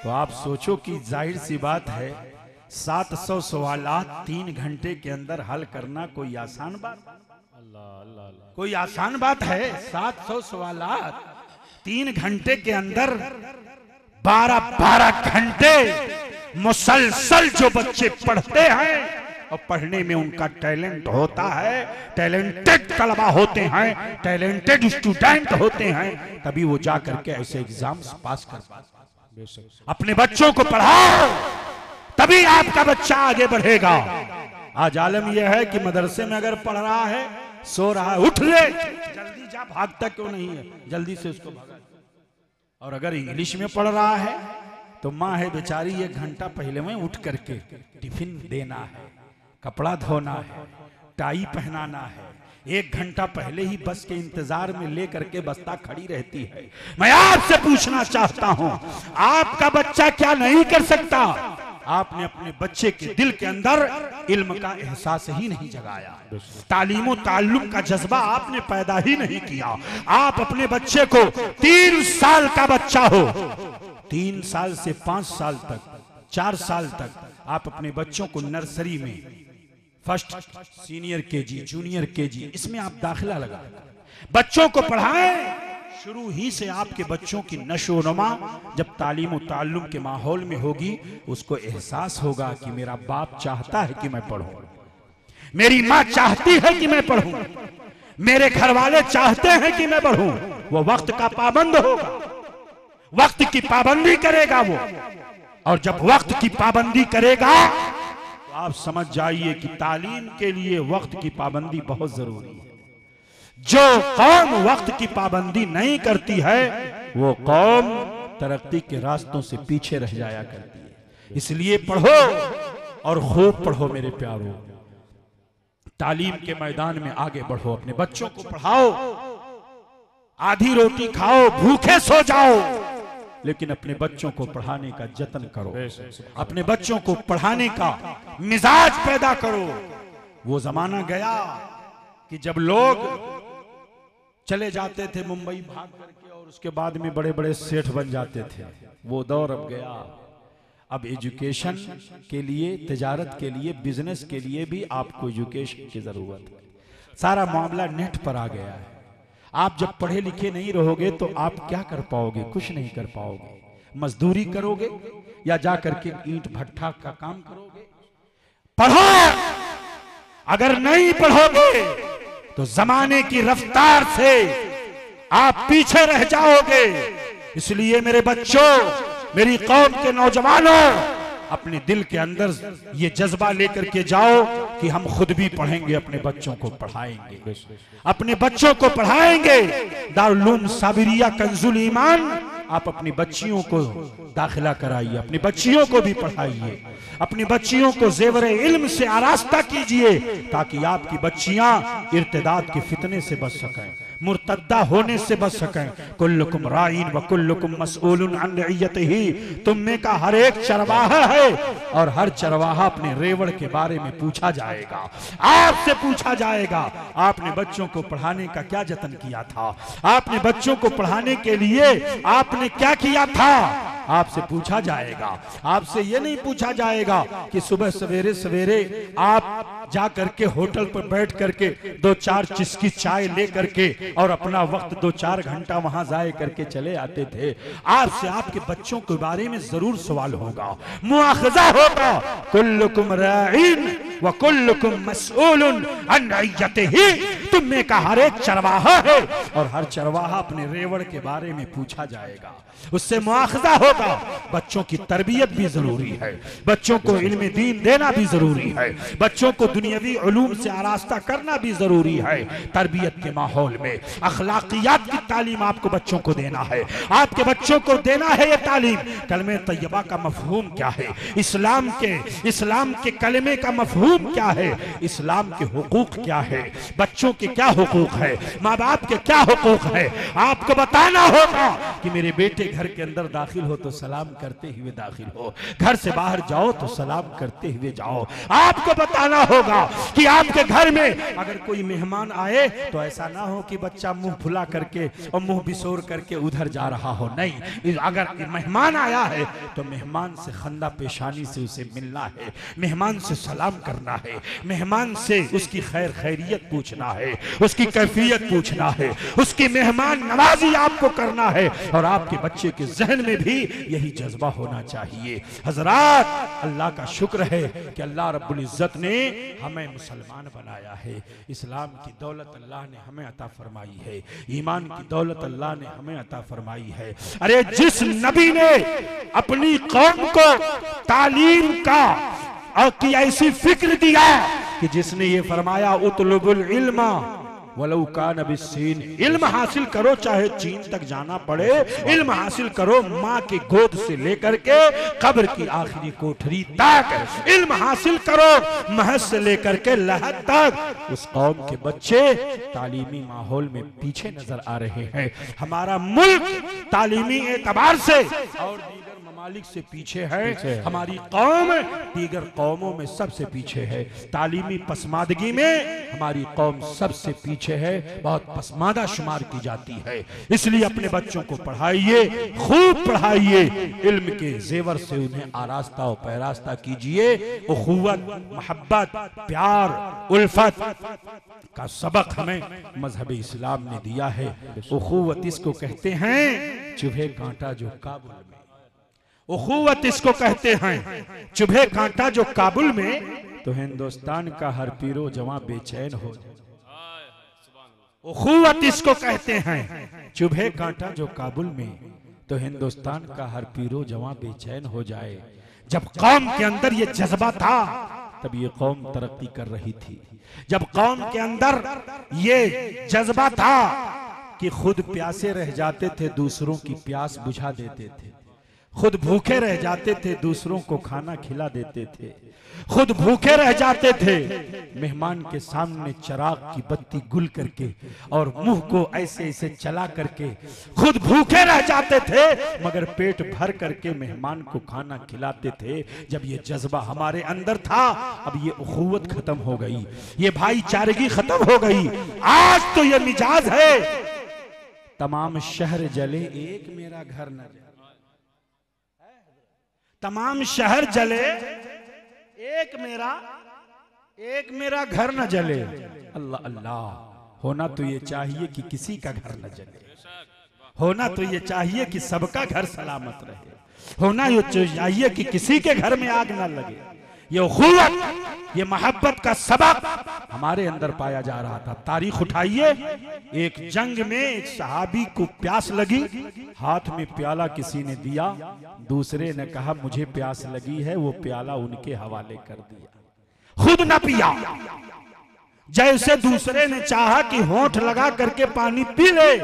A: तो आप सोचो कि जाहिर सी बात है 700 सवालात 3 घंटे के अंदर हल करना कोई आसान बात?
B: अल्लाह अल्लाह अल्लाह।
A: कोई आसान बात है? 700 सवालात 3 घंटे के अंदर 12-12 घंटे मुसलसल जो बच्चे पढ़ते हैं और पढ़ने में उनका टैलेंट होता है, टैलेंटेड तलबा होते हैं, टैलेंटेड स्टूडेंट होते हैं, तभी वो जा करके ऐसे एग्जाम्स पास कर पाते हैं। अपने बच्चों को पढ़ाओ, तभी आपका बच्चा आगे बढ़ेगा। आज आलम यह है कि मदरसे में अगर पढ़ रहा है, सो रहा है, उठ ले, जल्दी जा, भागता क्यों नहीं है, जल्दी से उसको भगा। और अगर इंग्लिश में पढ़ रहा है तो माँ है बेचारी 1 घंटा पहले में उठ करके टिफिन देना है, कपड़ा धोना है, टाई पहनाना है, 1 घंटा पहले ही बस के इंतजार में लेकर के बस्ता खड़ी रहती है। मैं आपसे पूछना चाहता हूं, आपका बच्चा क्या नहीं कर सकता? आपने अपने बच्चे के दिल के अंदर इल्म का एहसास ही नहीं जगाया, तालीम ताल्लुम का जज्बा आपने पैदा ही नहीं किया। आप अपने बच्चे को 3 साल का बच्चा हो, 3 साल से 5 साल तक, 4 साल तक आप अपने बच्चों को नर्सरी में first, senior KG, junior KG, इसमें आप दाखिला लगा बच्चों को पढ़ाएं। शुरू ही से आपके बच्चों की नशोनुमा जब तालीम और ताल्लुम के माहौल में होगी, उसको एहसास होगा कि मेरा बाप चाहता है कि मैं पढ़ूं, मेरी माँ चाहती है कि मैं पढ़ूं, मेरे घर वाले चाहते हैं कि मैं पढ़ूं। वो वक्त का पाबंद होगा, वक्त की पाबंदी करेगा वो, और जब वक्त की पाबंदी करेगा तो आप समझ जाइए कि तालीम के लिए वक्त की पाबंदी बहुत जरूरी है। जो कौम वक्त की पाबंदी नहीं करती है, वो कौम तरक्की के रास्तों से पीछे रह जाया करती है। इसलिए पढ़ो और खूब पढ़ो मेरे प्यारों, तालीम के मैदान में आगे बढ़ो, अपने बच्चों को पढ़ाओ, आधी रोटी खाओ, भूखे सो जाओ, लेकिन अपने बच्चों को पढ़ाने का जतन करो, अपने बच्चों को पढ़ाने का मिजाज पैदा करो। वो जमाना गया कि जब लोग चले जाते थे मुंबई भाग करके और उसके बाद में बड़े बड़े सेठ बन जाते थे, वो दौर अब गया। अब एजुकेशन के लिए, तिजारत के लिए, बिजनेस के लिए भी आपको एजुकेशन की जरूरत है। सारा मामला नेट पर आ गया है। आप जब पढ़े लिखे नहीं रहोगे तो आप क्या कर पाओगे? कुछ नहीं कर पाओगे। मजदूरी करोगे या जा करके ईंट भट्ठा का काम करोगे? पढ़ो, अगर नहीं पढ़ोगे तो जमाने की रफ्तार से आप पीछे रह जाओगे। इसलिए मेरे बच्चों, मेरी कौम के नौजवानों, अपने दिल के अंदर ये जज्बा लेकर के जाओ कि हम खुद भी पढ़ेंगे, अपने बच्चों को पढ़ाएंगे, अपने बच्चों को पढ़ाएंगे। दारुल उलूम साबिरिया कंजुल ईमान, आप अपनी बच्चियों को दाखिला कराइए, अपनी बच्चियों को भी पढ़ाइए, अपनी बच्चियों को जेवर इल्म से आरास्ता कीजिए, ताकि आपकी बच्चियां इर्तिदाद के फितने से बच सकें, मुर्तद्दा होने से बच सकें। कुल्लुकुम राइन व कुल्लुकुम मसऊलुन अन रइयतिही, तुम में का हर एक चरवाहा है और हर चरवाहा अपने रेवड़ के बारे में पूछा जाएगा, आपसे पूछा जाएगा। आपने बच्चों को पढ़ाने का क्या जतन किया था? आपने बच्चों को पढ़ाने के लिए आपने क्या किया था? आपसे पूछा जाएगा। आपसे ये नहीं पूछा जाएगा कि सुबह सवेरे सवेरे आप जा करके होटल पर बैठ करके 2-4 चिस्की चाय ले करके और अपना वक्त 2-4 घंटा वहां जाए करके चले आते थे। आपसे आपके बच्चों के बारे में जरूर सवाल होगा, मुआखजा होगा। कुल्लुकुम राइन व कुल्लुकुम मसऊलुन अन रइयतिही, तुम में का हर एक चरवाहा है और हर चरवाहा अपने रेवड़ के बारे में पूछा जाएगा, उससे मुआखजा होगा। बच्चों की तरबियत भी जरूरी है, बच्चों को इल्म दीन देना भी जरूरी है, बच्चों को दुनियावी उलूम से आरास्ता करना भी जरूरी है। तरबियत के माहौल में अखलाकियात की तालीम आपको बच्चों को देना है, आपके बच्चों को देना है ये तालीम। कलमे तैयबा का मफहूम क्या है, इस्लाम के कलमे का मफहूम क्या है, इस्लाम के हुकूक क्या है, बच्चों के क्या हुकूक है, माँ बाप के क्या हुकूक है, आपको बताना होगा कि मेरे बेटे घर के अंदर दाखिल होते तो सलाम करते हुए दाखिल हो, घर से बाहर जाओ तो सलाम करते हुए जाओ। आपको बताना होगा कि आपके घर में अगर कोई मेहमान आए तो ऐसा ना हो कि बच्चा मुंह फुला करके और मुंह बिसोर करके उधर जा रहा हो। नहीं, अगर मेहमान आया है तो मेहमान से खंदा पेशानी से उसे मिलना है, मेहमान से सलाम करना है, मेहमान से उसकी खैर खैरियत पूछना है, उसकी कैफियत पूछना है, उसकी मेहमान नवाजी आपको करना है। और आपके बच्चे के जहन में भी यही जज्बा होना चाहिए। हजरात, अल्लाह का शुक्र है कि अल्लाह रब्बुल इज्जत ने हमें मुसलमान बनाया है। इस्लाम की दौलत अल्लाह ने हमें अता फरमाई है, ईमान की दौलत अल्लाह ने हमें अता फरमाई है। अरे जिस नबी ने अपनी कौम को तालीम का और की ऐसी फिक्र दिया कि जिसने ये फरमाया उतलुबुल इल्मा वलौ कान बिस्सीन, इल्म हासिल करो चाहे चीन तक जाना पड़े, इल्म हासिल करो माँ की गोद से लेकर के कब्र की आखिरी कोठरी तक, इल्म हासिल करो महज से लेकर के लहद तक। उस कौम के बच्चे तालीमी माहौल में पीछे नजर आ रहे हैं। हमारा मुल्क तालीमी एतबार से और दीगर ममालिक से पीछे है। हमारी कौम दीगर कौमों में सबसे पीछे है। तालीमी पसमादगी में हमारी कौम सबसे पीछे है, बहुत पसमादा शुमार की जाती है। इसलिए अपने बच्चों को पढ़ाइए, खूब पढ़ाइए, इल्म के जेवर से उन्हें आरास्ता और पैरास्ता कीजिए। उखुवत, मोहब्बत, प्यार, उल्फत का सबक हमें मजहब इस्लाम ने दिया है। उखुवत इसको कहते हैं चुभे कांटा जो काबुल में, उखुवत इसको कहते हैं चुभे कांटा जो काबुल में, तो हिंदुस्तान का हर पीरो जवां बेचैन हो जाए। उखुवत इसको कहते हैं चुभे कांटा जो काबुल में, तो हिंदुस्तान का हर पीरो जवां बेचैन हो जाए। जब कौम के अंदर ये जज्बा था तब ये कौम तरक्की कर रही थी। जब कौम के अंदर ये जज्बा था कि खुद प्यासे रह जाते थे, दूसरों की प्यास बुझा देते थे, खुद भूखे रह जाते थे, दूसरों को खाना खिला देते थे, खुद भूखे रह जाते थे, मेहमान के सामने चिराग की बत्ती गुल करके और मुंह को ऐसे ऐसे चला करके खुद भूखे रह जाते थे, मगर पेट भर करके मेहमान को खाना खिलाते थे। जब ये जज्बा हमारे अंदर था, अब ये उखुवत खत्म हो गई, ये भाईचारगी खत्म हो गई। आज तो ये मिजाज है तमाम शहर जले एक मेरा घर न जले, तमाम शहर जले एक मेरा घर न जले। अल्लाह अल्लाह, होना तो ये चाहिए कि किसी का घर न जले, होना तो ये चाहिए कि सबका घर सलामत रहे, होना ये चाहिए कि किसी के घर में आग ना लगे। ये उखुवत, ये मोहब्बत का सबक हमारे अंदर पाया जा रहा था। तारीख उठाइए, एक जंग में एक सहाबी को प्यास लगी, हाथ में प्याला किसी ने दिया, दूसरे ने कहा मुझे प्यास लगी है, वो प्याला उनके हवाले कर दिया, खुद न पिया। जैसे दूसरे ने चाहा कि होंठ लगा करके पानी पी ले,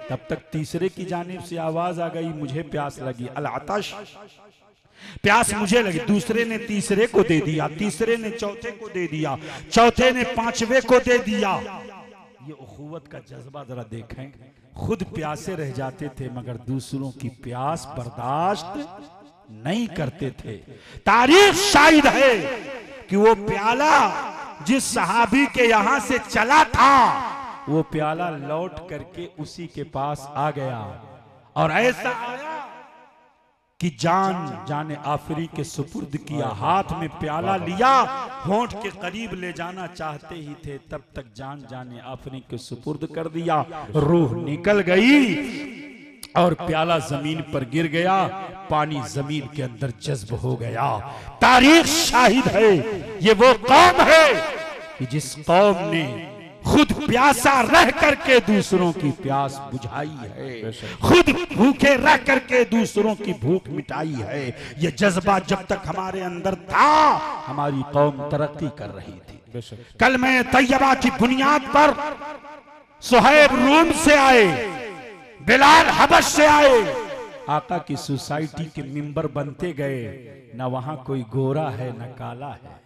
A: तब तक तीसरे की जानिब से आवाज आ गई मुझे प्यास लगी, अल आतश, प्यास मुझे लगी। दूसरे ने तीसरे को दे दिया, तीसरे ने चौथे को दे दिया, चौथे ने पांचवे को दे दिया। ये उखुवत का जज्बा जरा देखें। खुद प्यासे रह जाते थे मगर दूसरों की प्यास बर्दाश्त नहीं करते थे। तारीख शाहिद है कि वो प्याला जिस सहाबी के यहां से चला था, वो प्याला लौट करके उसी के पास आ गया, और ऐसा आया कि जाने आफरी के सुपुर्द किया। हाथ में प्याला लिया, होंठ के करीब ले जाना चाहते ही थे, तब तक जाने आफरी के सुपुर्द कर दिया। रूह निकल गई और प्याला जमीन पर गिर गया, पानी जमीन के अंदर जज्ब हो गया। तारीख शाहिद है, ये वो कौम है कि जिस कौम ने खुद प्यासा रह करके दूसरों की प्यास बुझाई है, खुद भूखे रह करके दूसरों की भूख मिटाई है। ये जज्बा जब तक हमारे अंदर था, हमारी कौम तरक्की कर रही थी। कलमे तैयबा की बुनियाद पर सुहैब रूम से आए, बिलाल हबश से आए, आका की सोसाइटी के मेंबर बनते गए। ना वहां कोई गोरा है ना काला है,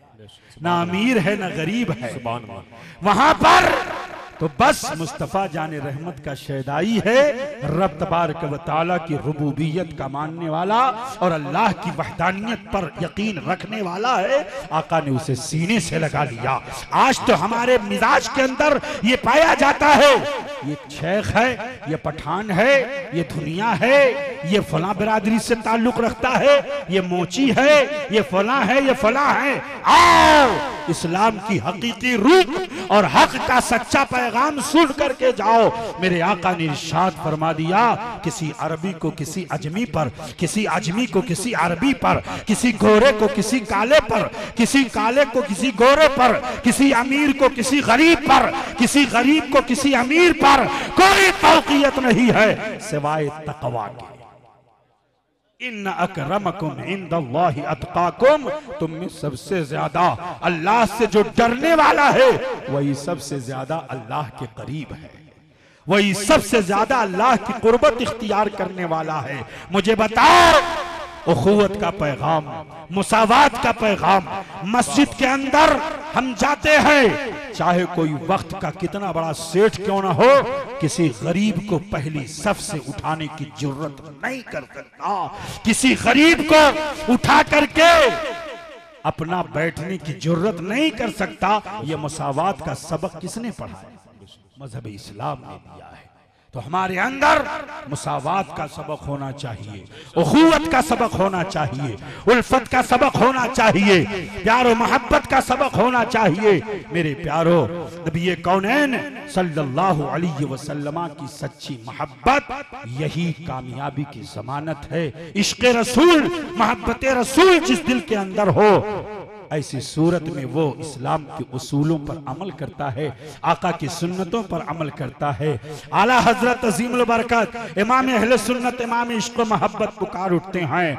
A: ना अमीर है ना गरीब है, वहां पर तो बस मुस्तफ़ा जान रहमत का शहदाई है, रब तबारक व तआला की रुबूबियत का मानने वाला और अल्लाह की वहदानियत पर यकीन रखने वाला है। आका ने उसे सीने से लगा लिया। आज तो हमारे मिजाज के अंदर ये पाया जाता है, ये शेख है, ये पठान है, ये दुनिया है, ये फला बिरादरी से ताल्लुक रखता है, ये मोची है, ये फला है, ये फला है। आओ इस्लाम की हकीकी रूह और हक का सच्चा पैगाम सुन करके जाओ। मेरे आका ने इरशाद फरमा दिया, किसी अरबी को किसी अजमी पर, किसी अजमी को किसी अरबी पर, किसी गोरे को किसी काले पर, किसी काले को किसी गोरे पर, किसी अमीर को किसी गरीब पर, किसी गरीब को किसी अमीर पर कोई फौकियत नहीं है सिवाय तकवा के। इन्न अकरमकुम इंदल्लाहि अतकाकुम, तुम में सबसे ज्यादा अल्लाह से जो डरने वाला है वही सबसे ज्यादा अल्लाह के करीब है, वही सबसे ज्यादा अल्लाह की कुर्बत इख्तियार करने वाला है। मुझे बताओ, उखुवत का पैगाम, मुसावात का पैगाम मस्जिद के अंदर हम जाते हैं, चाहे कोई वक्त का कितना बड़ा सेठ क्यों ना हो, किसी गरीब को पहली सफ से उठाने की जरूरत नहीं कर सकता। किसी गरीब को उठा करके अपना बैठने की जरूरत नहीं कर सकता। यह मुसावात का सबक किसने पढ़ा है? मजहब इस्लाम ने दिया है। तो हमारे अंदर मुसावात का सबक होना चाहिए, उखुवत का सबक होना चाहिए, उल्फत का सबक होना चाहिए, प्यारो मोहब्बत का सबक होना चाहिए। मेरे प्यारो, नबी कौनैन सल्लल्लाहु अलैहि वसल्लम की सच्ची मोहब्बत यही कामयाबी की जमानत है। इश्क़ रसूल, मोहब्बत रसूल जिस दिल के अंदर हो, ऐसी सूरत में वो इस्लाम के उसूलों पर अमल करता है, आका की सुन्नतों पर अमल करता है। आला हजरत अजीमुल बरकत इमाम अहले सुन्नत, इमाम इश्क़ मोहब्बत पुकार उठते हैं,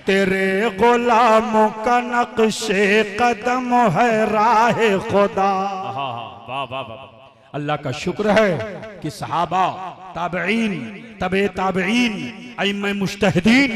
A: तेरे गुलामों का नक्शे कदम है राह खुदा। अल्लाह का शुक्र है कि सहाबा, ताबईन, तबे ताबईन, अइम्मे मुज्तहिदीन,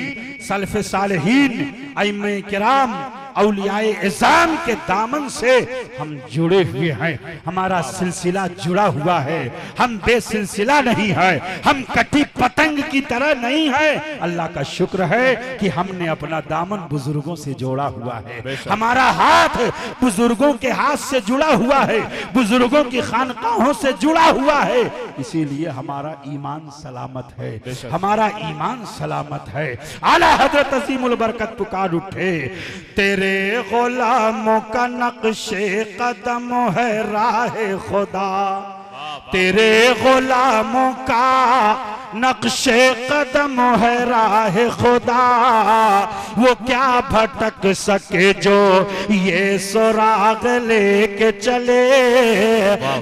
A: सलफ़े सालिहीन, अइम्मे किराम, औलियाए इज़ाम के दामन से हम जुड़े हुए हैं। हमारा सिलसिला जुड़ा हुआ है, हम बेसिलसिला नहीं है, हम कटी पतंग की तरह नहीं है। अल्लाह का शुक्र है कि हमने अपना दामन बुजुर्गों से जोड़ा हुआ है, हमारा हाथ बुजुर्गों के हाथ से जुड़ा हुआ है, बुजुर्गों की खानकाहों से जुड़ा हुआ है। इसीलिए हमारा ईमान सलामत है, हमारा ईमान सलामत है। आला हजरत अजीमुल बरकत पुकार उठे, तेरे गुलामों का नक्शे कदम है राह खुदा, तेरे गुलामों का नक्शे कदम है राह खुदा। वो क्या भटक सके जो ये सुराग लेके चले,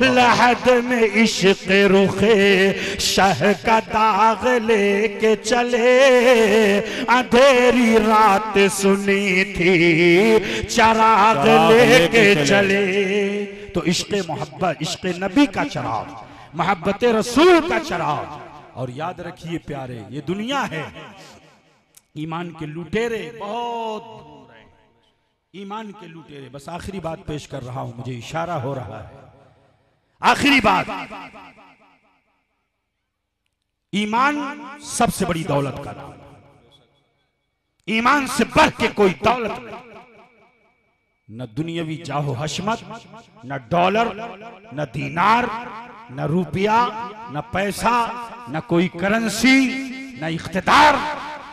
A: लहद में इश्क़ रुखे शह का दाग लेके चले। अंधेरी रात सुनी थी चराग लेके चले। तो इश्क़ मोहब्बत, इश्क़ नबी का चराग, मोहब्बत रसूल का चराग। और याद रखिए प्यारे, ये दुनिया है, ईमान के लुटेरे बहुत दूर है, ईमान के लुटेरे। बस आखिरी बात पेश कर रहा हूं, मुझे इशारा हो रहा है, आखिरी बात। ईमान सबसे बड़ी दौलत का नाम, ईमान से बढ़ के कोई दौलत नहीं। न दुनियावी जाहो हशमत, न डॉलर, न दीनार, न रुपया, न पैसा, न कोई करेंसी, न इख्तिदार,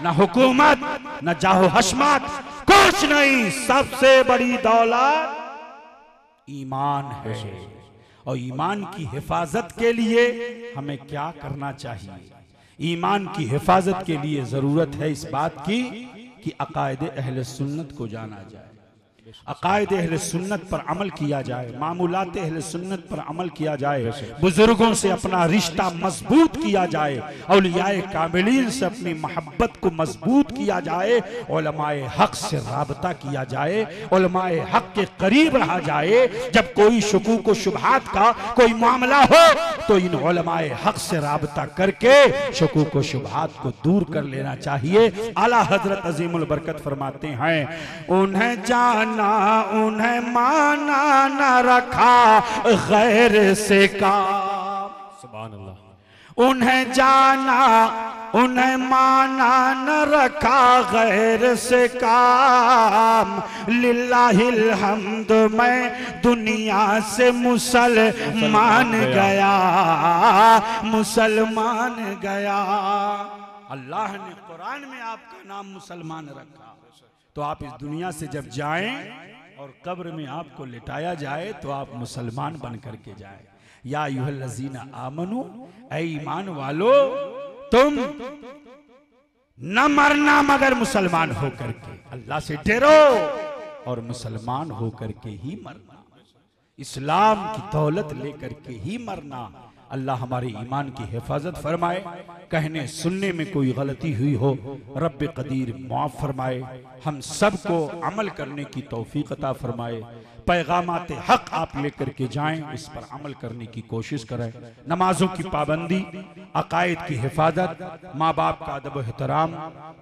A: न हुकूमत, न जाहो हशमत, कुछ नहीं। सबसे बड़ी दौलत ईमान है। और ईमान की हिफाजत के लिए हमें क्या करना चाहिए? ईमान की हिफाजत के लिए जरूरत है इस बात की कि अकायदे अहले सुन्नत को जाना जाए, अकायदे अहले सुन्नत पर अमल किया जाए, मामूलात अहले सुन्नत पर अमल किया जाए, बुजुर्गों से अपना रिश्ता मजबूत किया जाए, औलियाए कामिलीन से अपनी मोहब्बत को मजबूत किया जाए, उलमाए हक से राबता किया जाए, उलमाए हक के करीब रहा जाए। जब कोई शुकूक व शुबहात का कोई मामला हो तो इन उलमाए हक से राबता करके शुकूक व शुबहात को दूर कर लेना चाहिए। आला हजरत अजीमुल बरकत फरमाते हैं, उन्हें जाना उन्हें माना न रखा गैर से का।
B: सुभान अल्लाह।
A: उन्हें जाना उन्हें माना न रखा गैर से काम, लिल्लाहिल हम्द मैं दुनिया से मुसलमान गया, मुसलमान गया। अल्लाह ने कुरान में आपका नाम मुसलमान रखा, तो आप इस दुनिया से जब जाएं और कब्र में आपको लिटाया जाए तो आप मुसलमान बन करके जाएं। या अय्युहल्लज़ीना आमनू, ऐ ईमान वालो, तुम न मरना मगर मुसलमान होकर के। अल्लाह से डरो और मुसलमान होकर के ही मरना, इस्लाम की दौलत लेकर के ही मरना। अल्लाह हमारे ईमान की हिफाजत फरमाए, कहने सुनने में कोई गलती हुई हो रब्बे कदीर माफ फरमाए, हम सबको अमल करने की तौफीक अता फरमाए। पैगामात हक आप लेकर के जाएं, इस पर अमल करने की कोशिश करें। नमाजों की पाबंदी, अकायद की हिफाजत, माँ बाप का अदब एहतराम,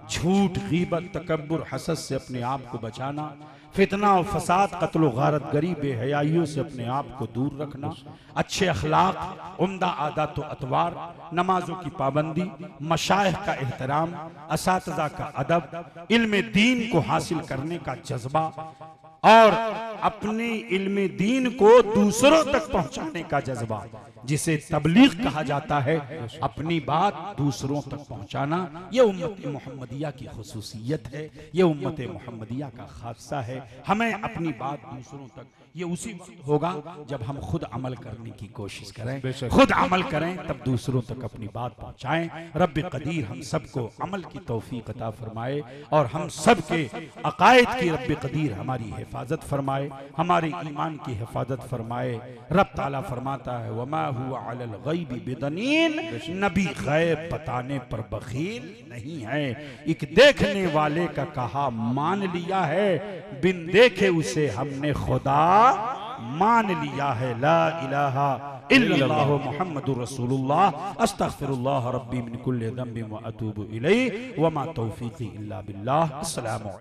A: झूठ गीबत तकब्बुर हसद से अपने आप को बचाना, फितना और फसाद कत्ल गारत गरी बेहयाइयों से अपने आप को दूर रखना, अच्छे अखलाक, उम्दा आदत व अतवार, नमाजों की पाबंदी, मशाइख का एहतराम, असातिज़ा का अदब, इल्म दीन को हासिल करने का जज्बा और अपने इल्म दीन को दूसरों तक पहुंचाने का जज्बा, जिसे तबलीग कहा जाता है, अपनी बात दूसरों तक पहुंचाना। यह उम्मत मोहम्मदिया की खुसूसियत है, यह उम्मत मोहम्मदिया का खासा है। हमें अपनी बात दूसरों तक, ये उसी वक्त होगा जब हम खुद अमल करने की कोशिश करें, खुद अमल करें तब दूसरों तक अपनी बात पहुंचाएं। रब्बे कदीर हम सबको अमल की तौफीक अता फरमाए और हम सब के अकायद की रब्बे कदीर हमारी हिफाजत फरमाए, हमारे ईमान की हिफाजत फरमाए। रब ताला फरमाता है, वमा हुवा अलल गैबि बिदनीन, नबी गैब बताने पर बखील नहीं है। एक देखने वाले का कहा मान लिया है, बिन देखे उसे हमने खुदा मान लिया है। ला इलाहा इल्लल्लाह मुहम्मदुर रसूलुल्लाह, अस्तगफिरुल्लाह रब्बी मिन कुल्लि ज़ंबिन व अतूबु इलैहि, व मा तौफीक़ी इल्ला बिल्लाह। अस्सलामु